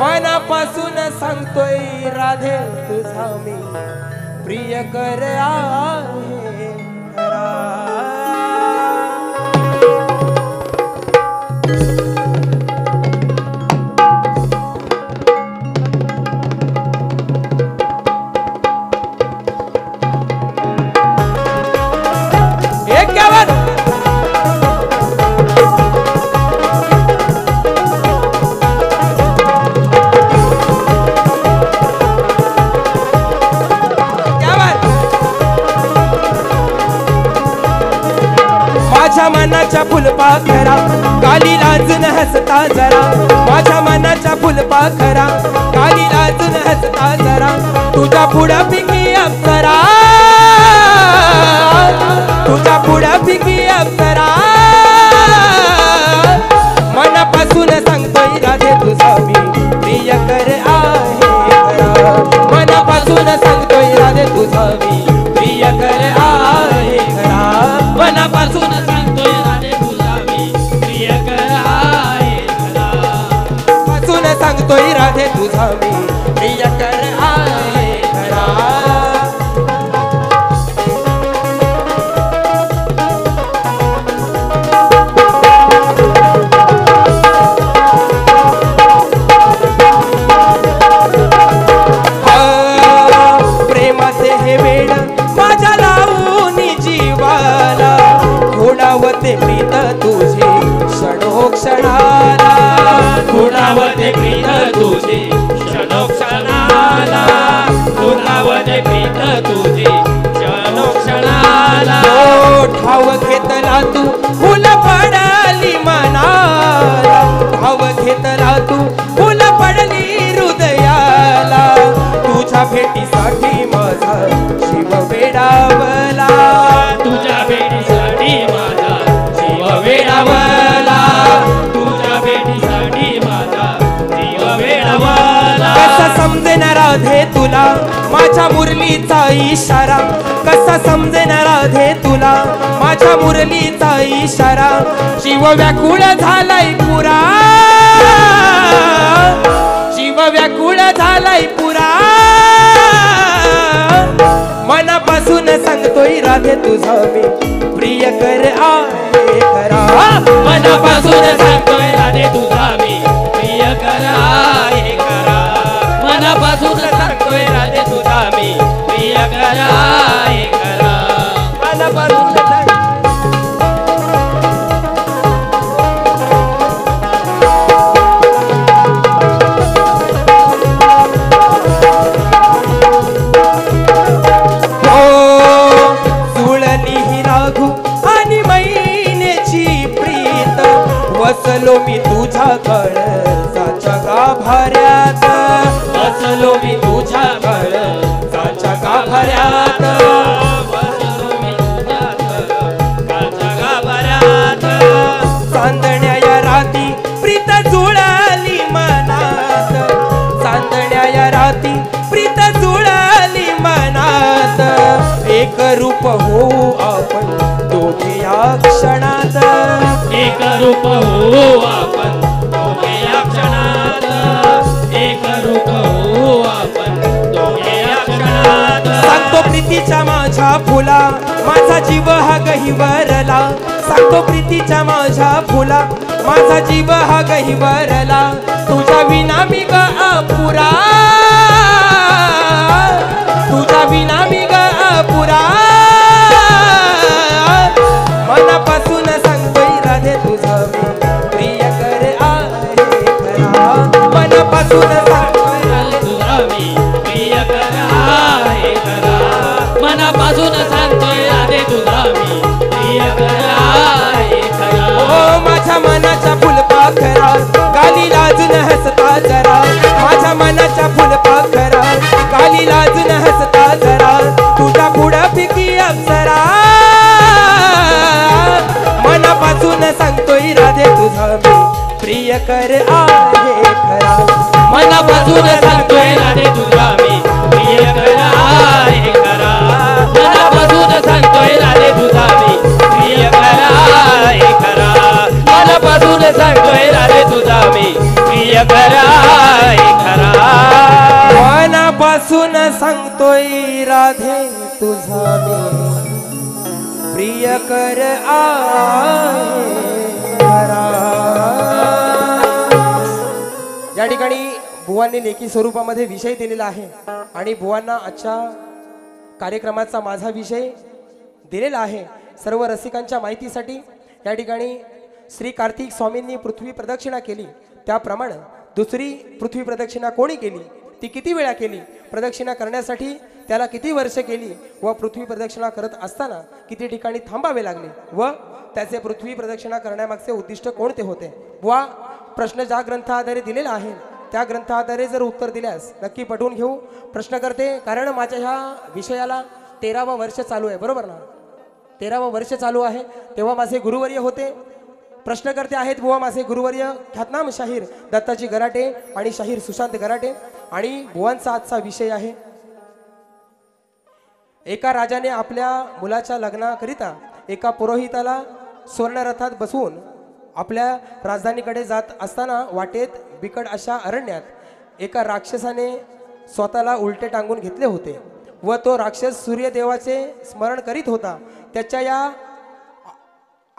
मनापासून सांगतोय राधे तुझा मी प्रियकर आहे खरा. माझ्या मनाच्या फुलपाखरा गाली लाजून हसता जरा, माझ्या मनाच्या फुलपाखरा गाली लाजून हसता जरा, तुझ्या पुढं फिकी अप्सरा, तुझ्या पुढं फिकी अप्सरा. मनापासून सांगतोय राधे तुझा मी प्रियकर आहे खरा. मनापासून सांगतोय राधे तुझा मी प्रियकर आहे खरा. मनापासून सांगतोय राधे तुझा मी प्रियकर आहे खरा. पासून सांगतोय राधे तुझा मी प्रियकर आहे खरा. पुनावते प्रीत तुझी क्षणोक्षणाला पुनावते प्रीत तुझी क्षणोक्षणाला ठाव घेतला तू फुल पडली मनाला ठाव घेतला तू फुल पडली हृदयाला तुझ्या भेटीसाठी माझा शिव वेडावला तुझ्या भेटीसाठी माझा जीव वेडावला तुझ्या भेटीसाठी माझा जीव वेडावला कसा समजेन राधे तुला माझ्या मुरलीचा इशारा कसा समजेन राधे तुला माझ्या मुरलीचा इशारा शिव व्याकुळ झालाय पुरा शिव व्याकुळ झालाय पुरा मनापासून सांगतोय राधे तुझा मी प्रिय कर आहे खरा मनापासून सांगतोय राधे तुझा मी प्रिय करा हे करा मनापासून सांगतोय राधे तुझा मी प्रिय करा हे करा मनापासून बसलो मी तुझ्या कळसाच्या गाभाऱ्यात बसलो मी तुझ्या कळसाच्या गाभाऱ्यात बसलो मी तुझ्या कळसाच्या गाभाऱ्यात चांदण्या या राती प्रीत जुळली मनात चांदण्या या राती प्रीत जुळली मनात एक रूप होऊ आपण दोघे या क्षणात एक रूप हो आपण दोघे या क्षणात एक रूप हो आपण दोघे या क्षणात सांगतो प्रीतीच्या माझ्या फुला माझा जीव हा गहिवरला सांगतो प्रीतीच्या माझ्या फुला माझा जीव हा गहिवरला तुझ्या विना मी ग अपुरा तुझ्या विना मी ग अपुरा मनापासून सांगतोय राधे तुझं मी प्रिय कर आहे खरा मनापासून सांगतोय राधे तुझा मी प्रिय करा हे करा मनापासून सांगतोय राधे तुझा मी प्रिय करा हे करा ओ माझ्या मनाच्या फुलपाखरा गाली लाजून हसता जरा माझ्या मनाच्या फुलपाखरा गाली लाजून हसता जरा तुझ्या पुढं फिकी अप्सरा मनापासून सांगतोय राधे तुझा मी प्रिय कर आहे खरा मनापासून सांगतोय राधे तुझा मी प्रिय करा हे करा मनापासून सांगतोय राधे तुझा मी प्रिय करा हे करा मनापासून सांगतोय राधे तुझा मी प्रिय करा हे खरा मनापासून सांगतोय राधे तुझा मी प्रिय कर आहे खरा या ठिकाणी बुवांनी लेखी स्वरूपामध्ये विषय दिलेला आहे आणि बुवांना आजच्या कार्यक्रमाचा माझा विषय दिलेला आहे सर्व रसिकांच्या माहितीसाठी या ठिकाणी श्री कार्तिक स्वामींनी पृथ्वी प्रदक्षिणा केली त्याप्रमाणे दुसरी पृथ्वी प्रदक्षिणा कोणी केली ती किती वेळा केली प्रदक्षिणा करण्यासाठी त्याला किती वर्ष केली व पृथ्वी प्रदक्षिणा करत असताना किती ठिकाणी थांबावे लागले व त्याचे पृथ्वी प्रदक्षिणा करण्यामागचे उद्दिष्ट कोणते होते व प्रश्न ज्या ग्रंथाआधारे दिलेला आहे त्या ग्रंथाआधारे जर उत्तर दिल्यास नक्की पटवून घेऊ प्रश्न करते कारण माझ्या ह्या विषयाला 13वा वर्ष चालू आहे बरोबर ना 13वा वर्ष चालू आहे तेव्हा माझे गुरुवर्य होते प्रश्नकर्ते आहेत बुवा माझे गुरुवर्य ख्यातनाम शाहीर दत्ताजी गराटे आणि शाहीर सुशांत गराटे आणि बुवांचा आजचा विषय आहे एका राजाने आपल्या मुलाच्या लग्नाकरिता एका पुरोहिताला सुवर्णरथात बसवून आपल्या राजधानीकडे जात असताना वाटेत बिकट अशा अरण्यात एका राक्षसाने स्वतःला उलटे टांगून घेतले होते व तो राक्षस सूर्यदेवाचे स्मरण करीत होता त्याच्या या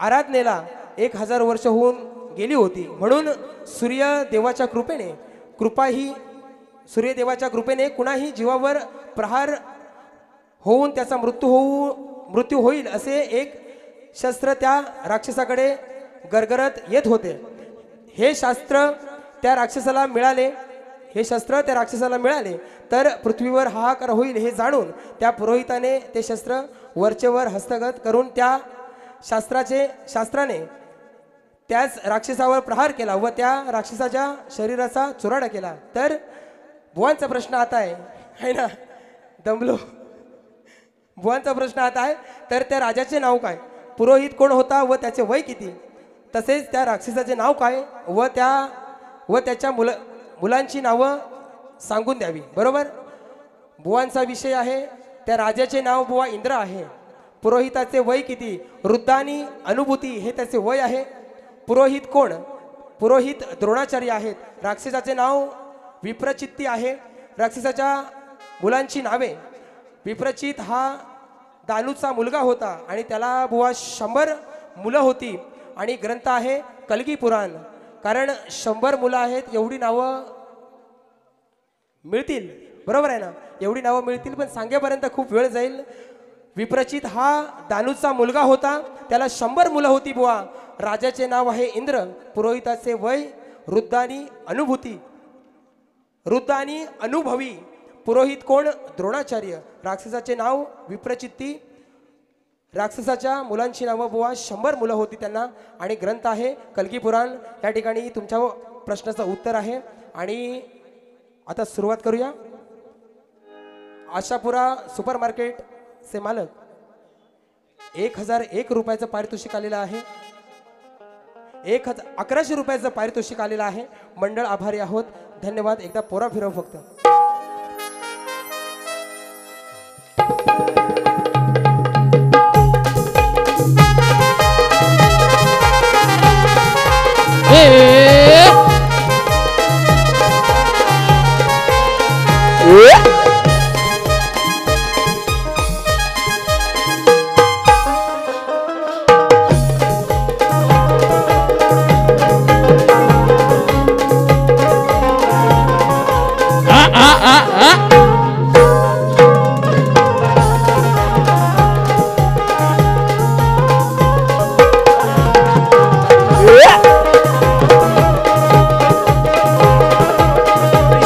आराधनेला 1000 वर्ष होऊन गेली होती म्हणून सूर्यदेवाच्या कृपेने कुणाही जीवावर प्रहार होऊन त्याचा मृत्यू होईल असे एक शस्त्र त्या राक्षसाकडे गरगरत येत होते हे शास्त्र त्या राक्षसाला मिळाले, हे शस्त्र त्या राक्षसाला मिळाले, तर पृथ्वीवर हाहाकार होईल हे जाणून त्या पुरोहिताने ते शस्त्र वरचेवर हस्तगत करून त्या शास्त्राने त्याच राक्षसावर प्रहार केला व त्या राक्षसाच्या शरीराचा चुराडा केला. तर बुवांचा प्रश्न आता आहे ना, दमलो. बुवांचा प्रश्न आता आहे, तर त्या राजाचे नाव काय, पुरोहित कोण होता व त्याचे वय किती, तसेच त्या राक्षसाचे नाव काय व त्याच्या मुलांची नावं सांगून द्यावी. बरोबर. बुवांचा विषय आहे, त्या राजाचे नाव बुवा इंद्र आहे. पुरोहिताचे वय किती, वृद्ध आणि अनुभूती हे त्याचे वय आहे. पुरोहित कोण, पुरोहित द्रोणाचार्य आहेत. राक्षसाचे नाव विप्रचित्ती आहे. राक्षसाच्या मुलांची नावे, विप्रचित हा दानूचा मुलगा होता आणि त्याला बुवा 100 मुलं होती. आणि ग्रंथ आहे कल्गी पुराण, कारण 100 मुलं आहेत एवढी नावं मिळतील. बरोबर आहे ना, एवढी नावं मिळतील, पण सांगेपर्यंत खूप वेळ जाईल. विप्रचित हा दानूचा मुलगा होता, त्याला 100 मुलं होती बुवा. राजाचे नाव आहे इंद्र. पुरोहिताचे वय वृद्ध आणि अनुभूती, वृद्ध आणि अनुभवी. पुरोहित कोण, द्रोणाचार्य. राक्षसाचे नाव विप्रचित्ती. राक्षसाच्या मुलांची नावं बुवा 100 मुलं होती त्यांना. आणि ग्रंथ आहे कल्गी पुराण. या ठिकाणी तुमच्या प्रश्नाचं उत्तर आहे. आणि आता सुरुवात करूया. आशापुरा सुपर मार्केट चे मालक 1001 रुपयाचं पारितोषिक आलेलं आहे. 1100 रुपयाचं पारितोषिक आलेलं आहे. मंडळ आभारी आहोत. धन्यवाद. एकदा पोरा फिरव फक्त.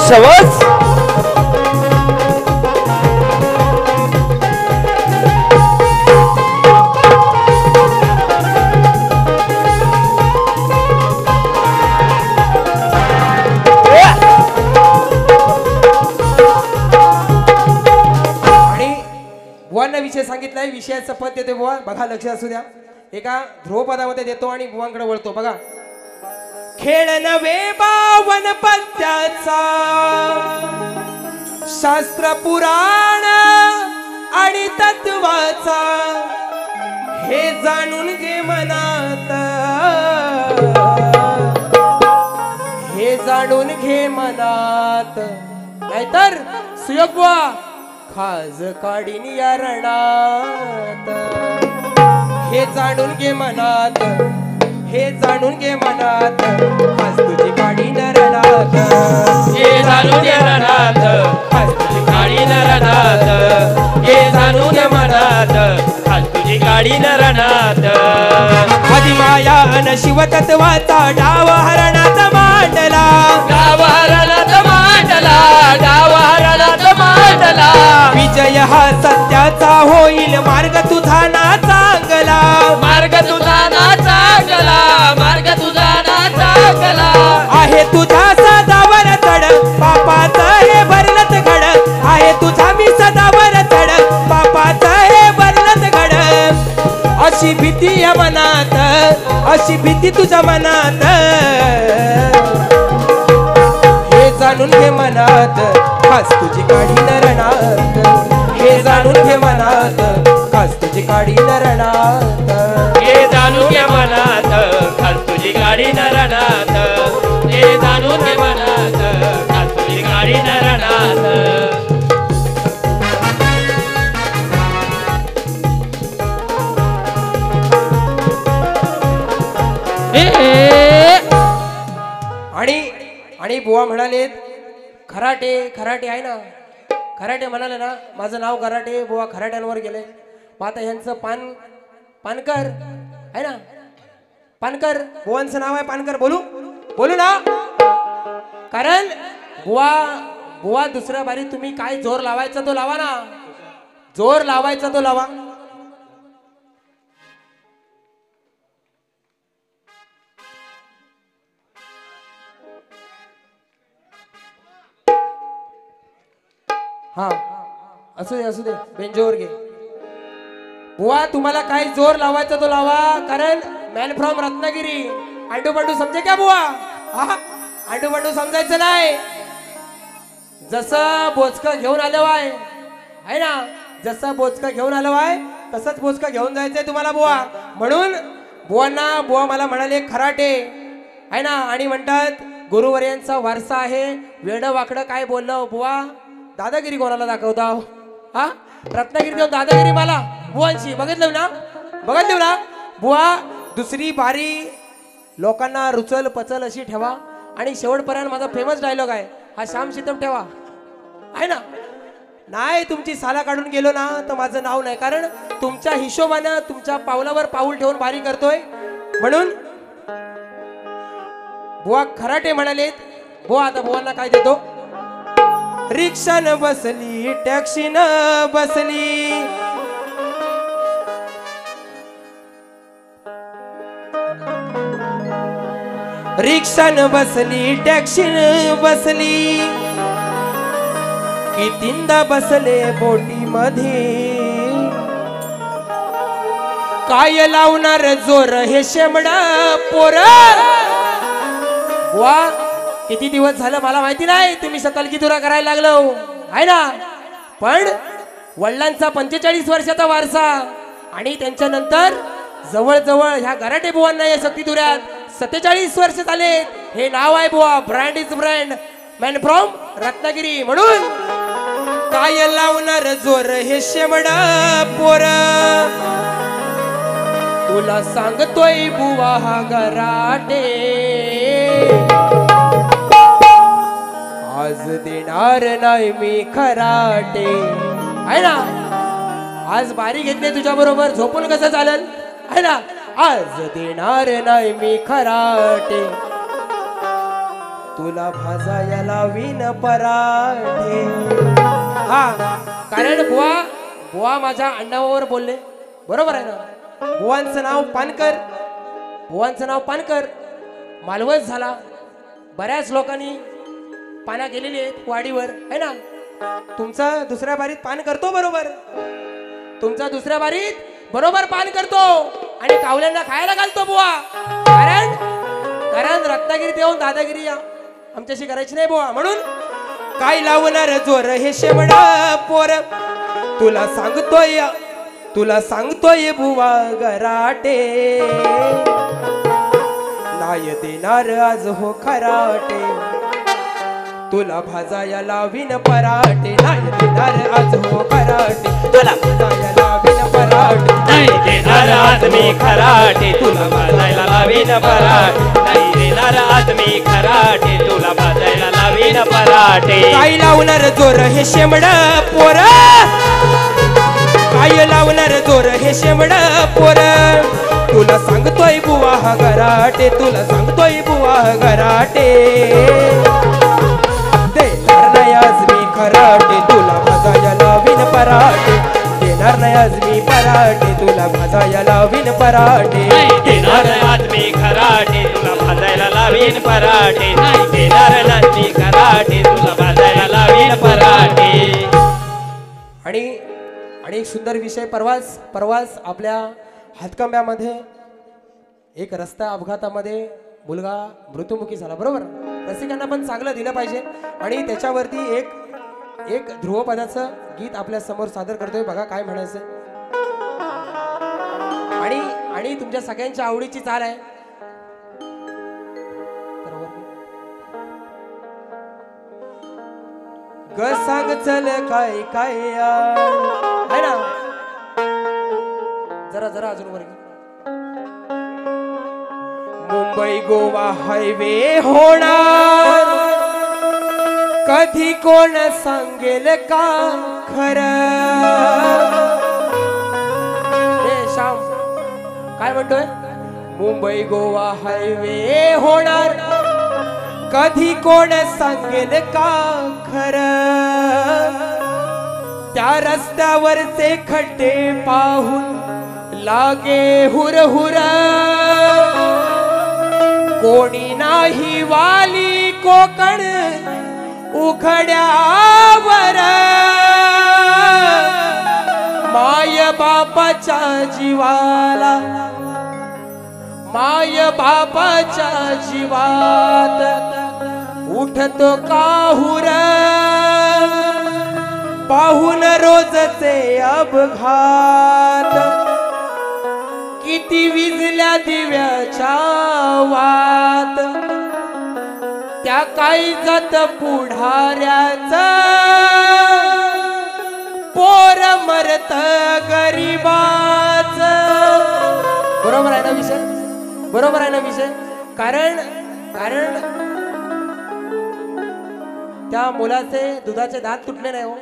शवास बुवांना विषय सांगितलाय. विषयाचं पद देते बुवा, बघा लक्ष असू द्या. एका ध्रुवपदामध्ये देतो आणि बुवांकडे वळतो. बघा. खेळ नवे बावन पत्त्याचा, शास्त्र पुराण आणि तत्वाचा, हे जाणून घे मनात, हे जाणून घे मनात, नाहीतर सुयोग बुवा खाज काढीन या रणात. हे जाणून घे मनात, हे जाणून घे मनात, खाज तुझी काढीन रणात. हे जाणून घे मनात, खाज तुझी काढीन रणात. हे जाणून घे मनात, खाज तुझी काढीन रणात. आदि माया अन शिवतत्वाचा डाव हरणात मांडला, डाव हरणात मांडला, डाव हरणात मांडला. विजय हा सत्याचा होईल, मार्ग तुझा ना चांगला, मार्ग तुझा ना चांगला, मार्ग तुझा ना चांगला. आहे तुझा सदावर चढ, पापाचं हे भरलत घड, आहे तुझा मी सदावर चढ, पापाचं हे भरलत घड. अशी भीती या मनात, अशी भीती तुझ्या मनात, हे जाणून घे मनात, खास तुझी काढी रणात. हे जाणून घे मनात, खास तुझी काढी रणात. हे जाणून घे मनात, खास तुझी काढी रणात. हे जाणून घे मनात, खास तुझी काढी रणात. आणि बुवा म्हणालेत खराटे, खराटे आहे ना, खराटे म्हणाले ना, माझं नाव खराटे. बुवा खराट्यांवर गेले. आता ह्यांचं पानकर आहे ना, पानकर. बुवांचं नाव आहे पानकर. बोलू बोलू ना. कारण बुवा बुवा दुसऱ्या बारी तुम्ही काय जोर लावायचा तो लावा ना, जोर लावायचा तो लावा. हा असू दे असू दे, बेंचवर घे. बुवा तुम्हाला काय जोर लावायचा तो लावा, कारण मॅन फ्रॉम रत्नागिरी. अंडू बंडू समजे क्या बुवा? अंडू बंडू समजायचं नाही. जसं बोचकं घेऊन आलो आहे ना, जसं बोचकं घेऊन आलो आहे तसंच बोचकं घेऊन जायचंय तुम्हाला बुवा. म्हणून बुवांना बुवा मला म्हणाले खराटे आहे ना, आणि म्हणतात गुरुवर्यांचा वारसा आहे. वेडं वाकडं काय बोललो बुवा, दादागिरी कोणाला दाखवता? हा रत्नागिरी देऊ दादागिरी मला बुवांशी. बघितलं ना, बघितलं ना बुवा. दुसरी बारी लोकांना रुचल पचल अशी ठेवा, आणि शेवटपर्यंत माझा फेमस डायलॉग आहे हा, श्याम शीतम ठेवा आहे ना. नाही तुमची साला काढून गेलो ना तर माझं नाव नाही, कारण तुमच्या हिशोबानं तुमच्या पावलावर पाऊल ठेवून बारी करतोय. म्हणून बुवा खराटे म्हणालेत. बुवा आता बुवांना काय देतो? रिक्षानं बसली टॅक्सीनं बसली, रिक्षानं बसली टॅक्सीनं बसली, कितींदा बसले बोटी मध्ये, काय लावणार जोर हे शेमडा पोर. वा किती दिवस झालं मला माहिती नाही, तुम्ही सकलकीतुरा करायला लागलो आहे ना, पण वडिलांचा 45 वर्षाचा वारसा, आणि त्यांच्यानंतर जवळजवळ ह्या गराटे बुवांना या शक्तितुऱ्यात 47 वर्ष झाले. हे नाव आहे बुवा, brand is brand, man from Ratnagiri. म्हणून काय लावणार जोर हे शेमडा पोर, तुला सांगतोय बुवा हा गराटे, आज देणार नाही मी खराटे. आहे ना, आज बारी घेतली तुझ्या बरोबर, झोपून कसं चालेल आहे ना. आज देणार नाही मी खराटे, तुला भाजाया लावीन पराठे. हा कारण बुवा बुवा माझ्या अण्णावर बोलले, बरोबर आहे ना. बुवांचं नाव पानकर, बुवांचं नाव पानकर. मालवस झाला, बऱ्याच लोकांनी पाना केलेली आहेत वाडीवर आहे ना. तुमचा दुसऱ्या बारीत पान करतो बरोबर, तुमचा दुसऱ्या बारीत बरोबर पान करतो, आणि कावल्यांना खायला घालतो बुवा. कारण कारण रत्नागिरीत येऊन दादागिरी आमच्याशी करायची नाही बुवा. म्हणून काय लावणार जोर हे शेमडा पोर, तुला सांगतोय तुला सांगतोय बुवा गराटे, नाही देणार आज हो खराटे, तुला भाजाया लावीन पराठे, नाही देणार आज हो खराटे, तुला भाजाया लावीन पराठे, नाही देणार आज मी खराटे, तुला भाजायला लावीन पराठे, नाही देणार आज मी खराटे, तुला भाजायला लावीन पराठे. काय लावणार जोर हे शेमडा पोर, काय लावणार जोर हे शेमडा पोर, तुला सांगतोय बुवा हा गराटे, तुला सांगतोय बुवा हा गराटे. देणार नाही आज मी खराटे, तुला भाजाया लावीन पराठे, देणार नाही आज मी पराठे, तुला भाजाया लावीन पराठे. देणार आज मी खराटे, तुला भाजायला लावीन पराठे, नाही देणार आज मी खराटे, तुला भाजायला लावीन पराठे. आणि एक सुंदर विषय, परवाच आपल्या हातकंब्यामध्ये एक रस्ता अपघातामध्ये मुलगा मृत्युमुखी झाला, बरोबर. रसिकांना पण चांगलं दिलं पाहिजे, आणि त्याच्यावरती एक ध्रुवपदाचं गीत आपल्या समोर सादर करतोय. बघा काय म्हणायचं, आणि तुमच्या सगळ्यांच्या आवडीची चाल आहे. ग सांग चल काय काय आहे ना, जरा अजून वर. मुंबई गोवा हायवे होणार, कधी कोण सांगेल का खरं. श्याम काय म्हणतोय? मुंबई गोवा हायवे होणार, कधी कोण सांगेल का खरं त्या रस्त्यावरचे खड्डे पाहून लागे हुर हुर कोणी नाही वाली कोकण उघड्यावर माय बापाच्या जीवाला माय बापाच्या जीवात उठतो काहुर पाहून रोजचे अपघात किती विजल्या दिव्याच्या वात त्या काही जात पुढाऱ्याच पोर मरत गरीबाच. बरोबर आहे ना विषय? बरोबर आहे ना विषय? कारण त्या मुलाचे दुधाचे दात तुटले नाही हो,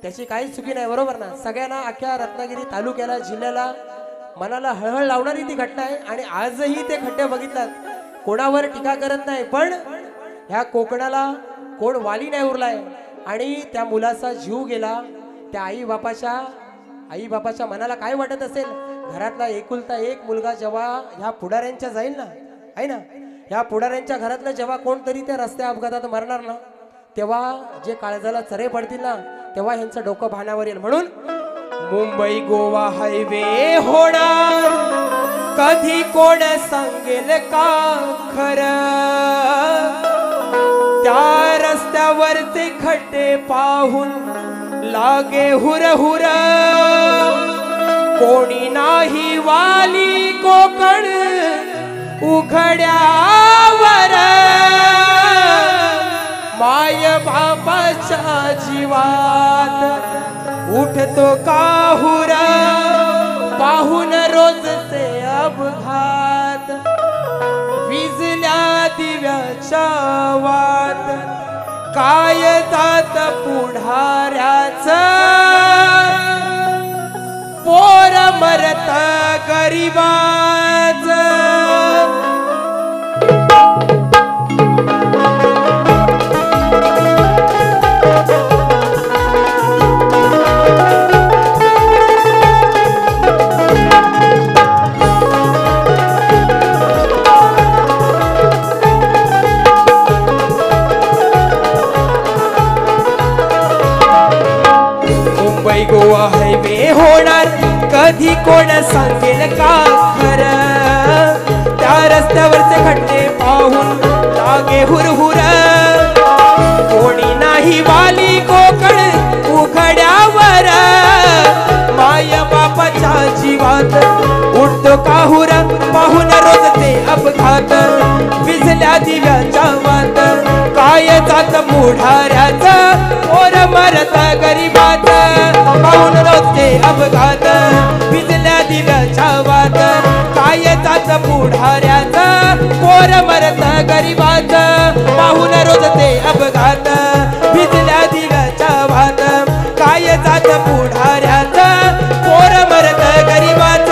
त्याची काहीच चुकी नाही. बरोबर ना? सगळ्यांना अख्ख्या रत्नागिरी तालुक्याला जिल्ह्याला मनाला हळहळ लावणारी ती घटना आहे. आणि आजही ते खड्डे बघितलात, कोणावर टीका करत नाही, पण ह्या कोकणाला कोण वाली नाही उरलाय आणि त्या मुलाचा जीव गेला. त्या आई बापाच्या मनाला काय वाटत असेल? घरातला एकुलता एक मुलगा जेव्हा ह्या पुढाऱ्यांच्या जाईल ना, आहे ना, ह्या पुढाऱ्यांच्या घरातलं जेव्हा कोणतरी त्या रस्त्या अपघातात मरणार ना, तेव्हा जे काळजाला चरे पडतील ना, तेव्हा ह्यांचं डोकं भानावर येईल. म्हणून मुंबई गोवा हायवे होणार कधी कोण सांगेल का खरं त्या रस्त्यावरचे खड्डे पाहून लागे हुर हुर कोणी नाही वाली कोकण उघड्यावर माय बापाच्या जीवात उठतो काहुर पाहून रोजचे अपघात विजल्या दिव्याच्या वात काय जात पुढाऱ्याच पोर मरत गरीबाच. मुंबई गोवा हायवे होणार कधी कोण सांगेल का खरं त्या रस्त्यावरचे खड्डे पाहून लागे हुरहुर कोणी नाही वाली कोकण उघड्यावर माय बापाच्या जीवात उठतो काहुर पाहून रोजचे अपघात विजल्या दिव्याच्या वात काय जात मुढाऱ्याच पोर मरत गरीबात पाहून रोजचे अपघात विजल्या दिव्याच्या वात काय जात पुढाऱ्याच पोर मरत गरीबात पाहून रोजचे अपघात विजल्या दिव्याच्या वात काय जात पुढाऱ्याच पोर मरत गरीबात.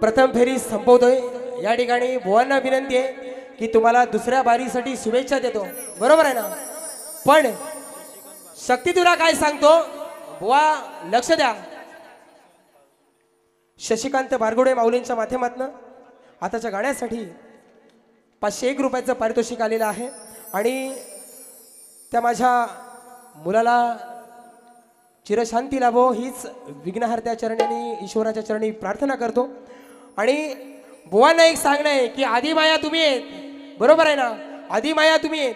प्रथम फेरी संपवतोय. या ठिकाणी बुवांना विनंती आहे की तुम्हाला दुसऱ्या बारीसाठी शुभेच्छा देतो. बरोबर आहे ना? पण शक्ती तुला काय सांगतो बुवा, लक्ष द्या. शशिकांत बारगुडे माऊलींच्या माध्यमातून आताच्या गाण्यासाठी 501 रुपयाचं पारितोषिक आलेलं आहे आणि त्या माझ्या मुलाला चिरशांती लाभो हीच विघ्नहर्त्या चरणी आणि ईश्वराच्या चरणी प्रार्थना करतो. आणि बुवांना एक सांगणं आहे की आधी माया तुम्ही आहेत. बरोबर आहे ना? आधी माया तुम्ही आहेत,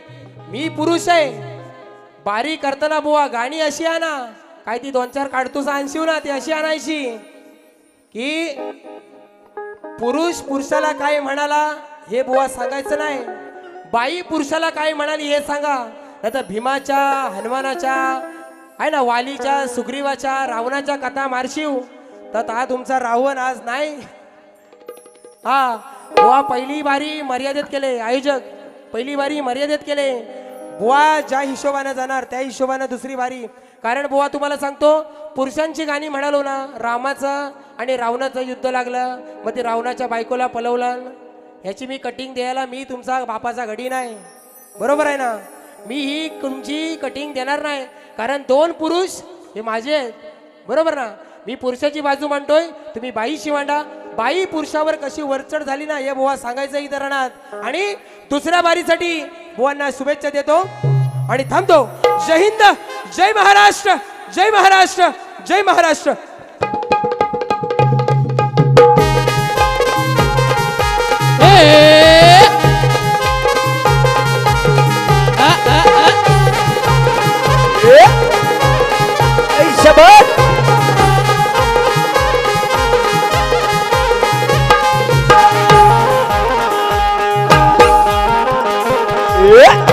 मी पुरुष आहे. बारी करताना बुवा गाणी अशी आणा, काय ती 2-4 काढतोस आणशीव ना, ती अशी आणायची की पुरुष पुरुषाला काय म्हणाला हे बुवा सांगायचं नाही, बाई पुरुषाला काय म्हणाली हे सांगा. नाही तर भीमाच्या, हनुमानाच्या, आहे ना, वालीच्या, सुग्रीवाच्या, रावणाच्या कथा मारशीव तर हा तुमचा रावण आज नाही. हा बुवा पहिली बारी मर्यादेत केले आयोजक, पहिली बारी मर्यादेत केले. बुवा ज्या हिशोबाने जाणार त्या हिशोबाने दुसरी बारी. कारण बुवा तुम्हाला सांगतो, पुरुषांची गाणी म्हणालो ना, रामाचं आणि रावणाचं युद्ध लागलं, मग ते रावणाच्या बायकोला पलवलं. ह्याची मी कटिंग द्यायला मी तुमचा बापाचा घडी नाही, बरोबर आहे ना. मी ही तुमची कटिंग देणार नाही, कारण दोन पुरुष हे माझे आहेत, बरोबर ना. मी पुरुषाची बाजू मांडतोय, तुम्ही बाईशी मांडा. बाई पुरुषावर कशी वरचढ झाली ना हे बुवा सांगायचं इथं राहणार. आणि दुसऱ्या बारीसाठी बुवांना शुभेच्छा देतो आणि थांबतो. जय हिंद, जय महाराष्ट्र, जय महाराष्ट्र, जय महाराष्ट्र. Yeah.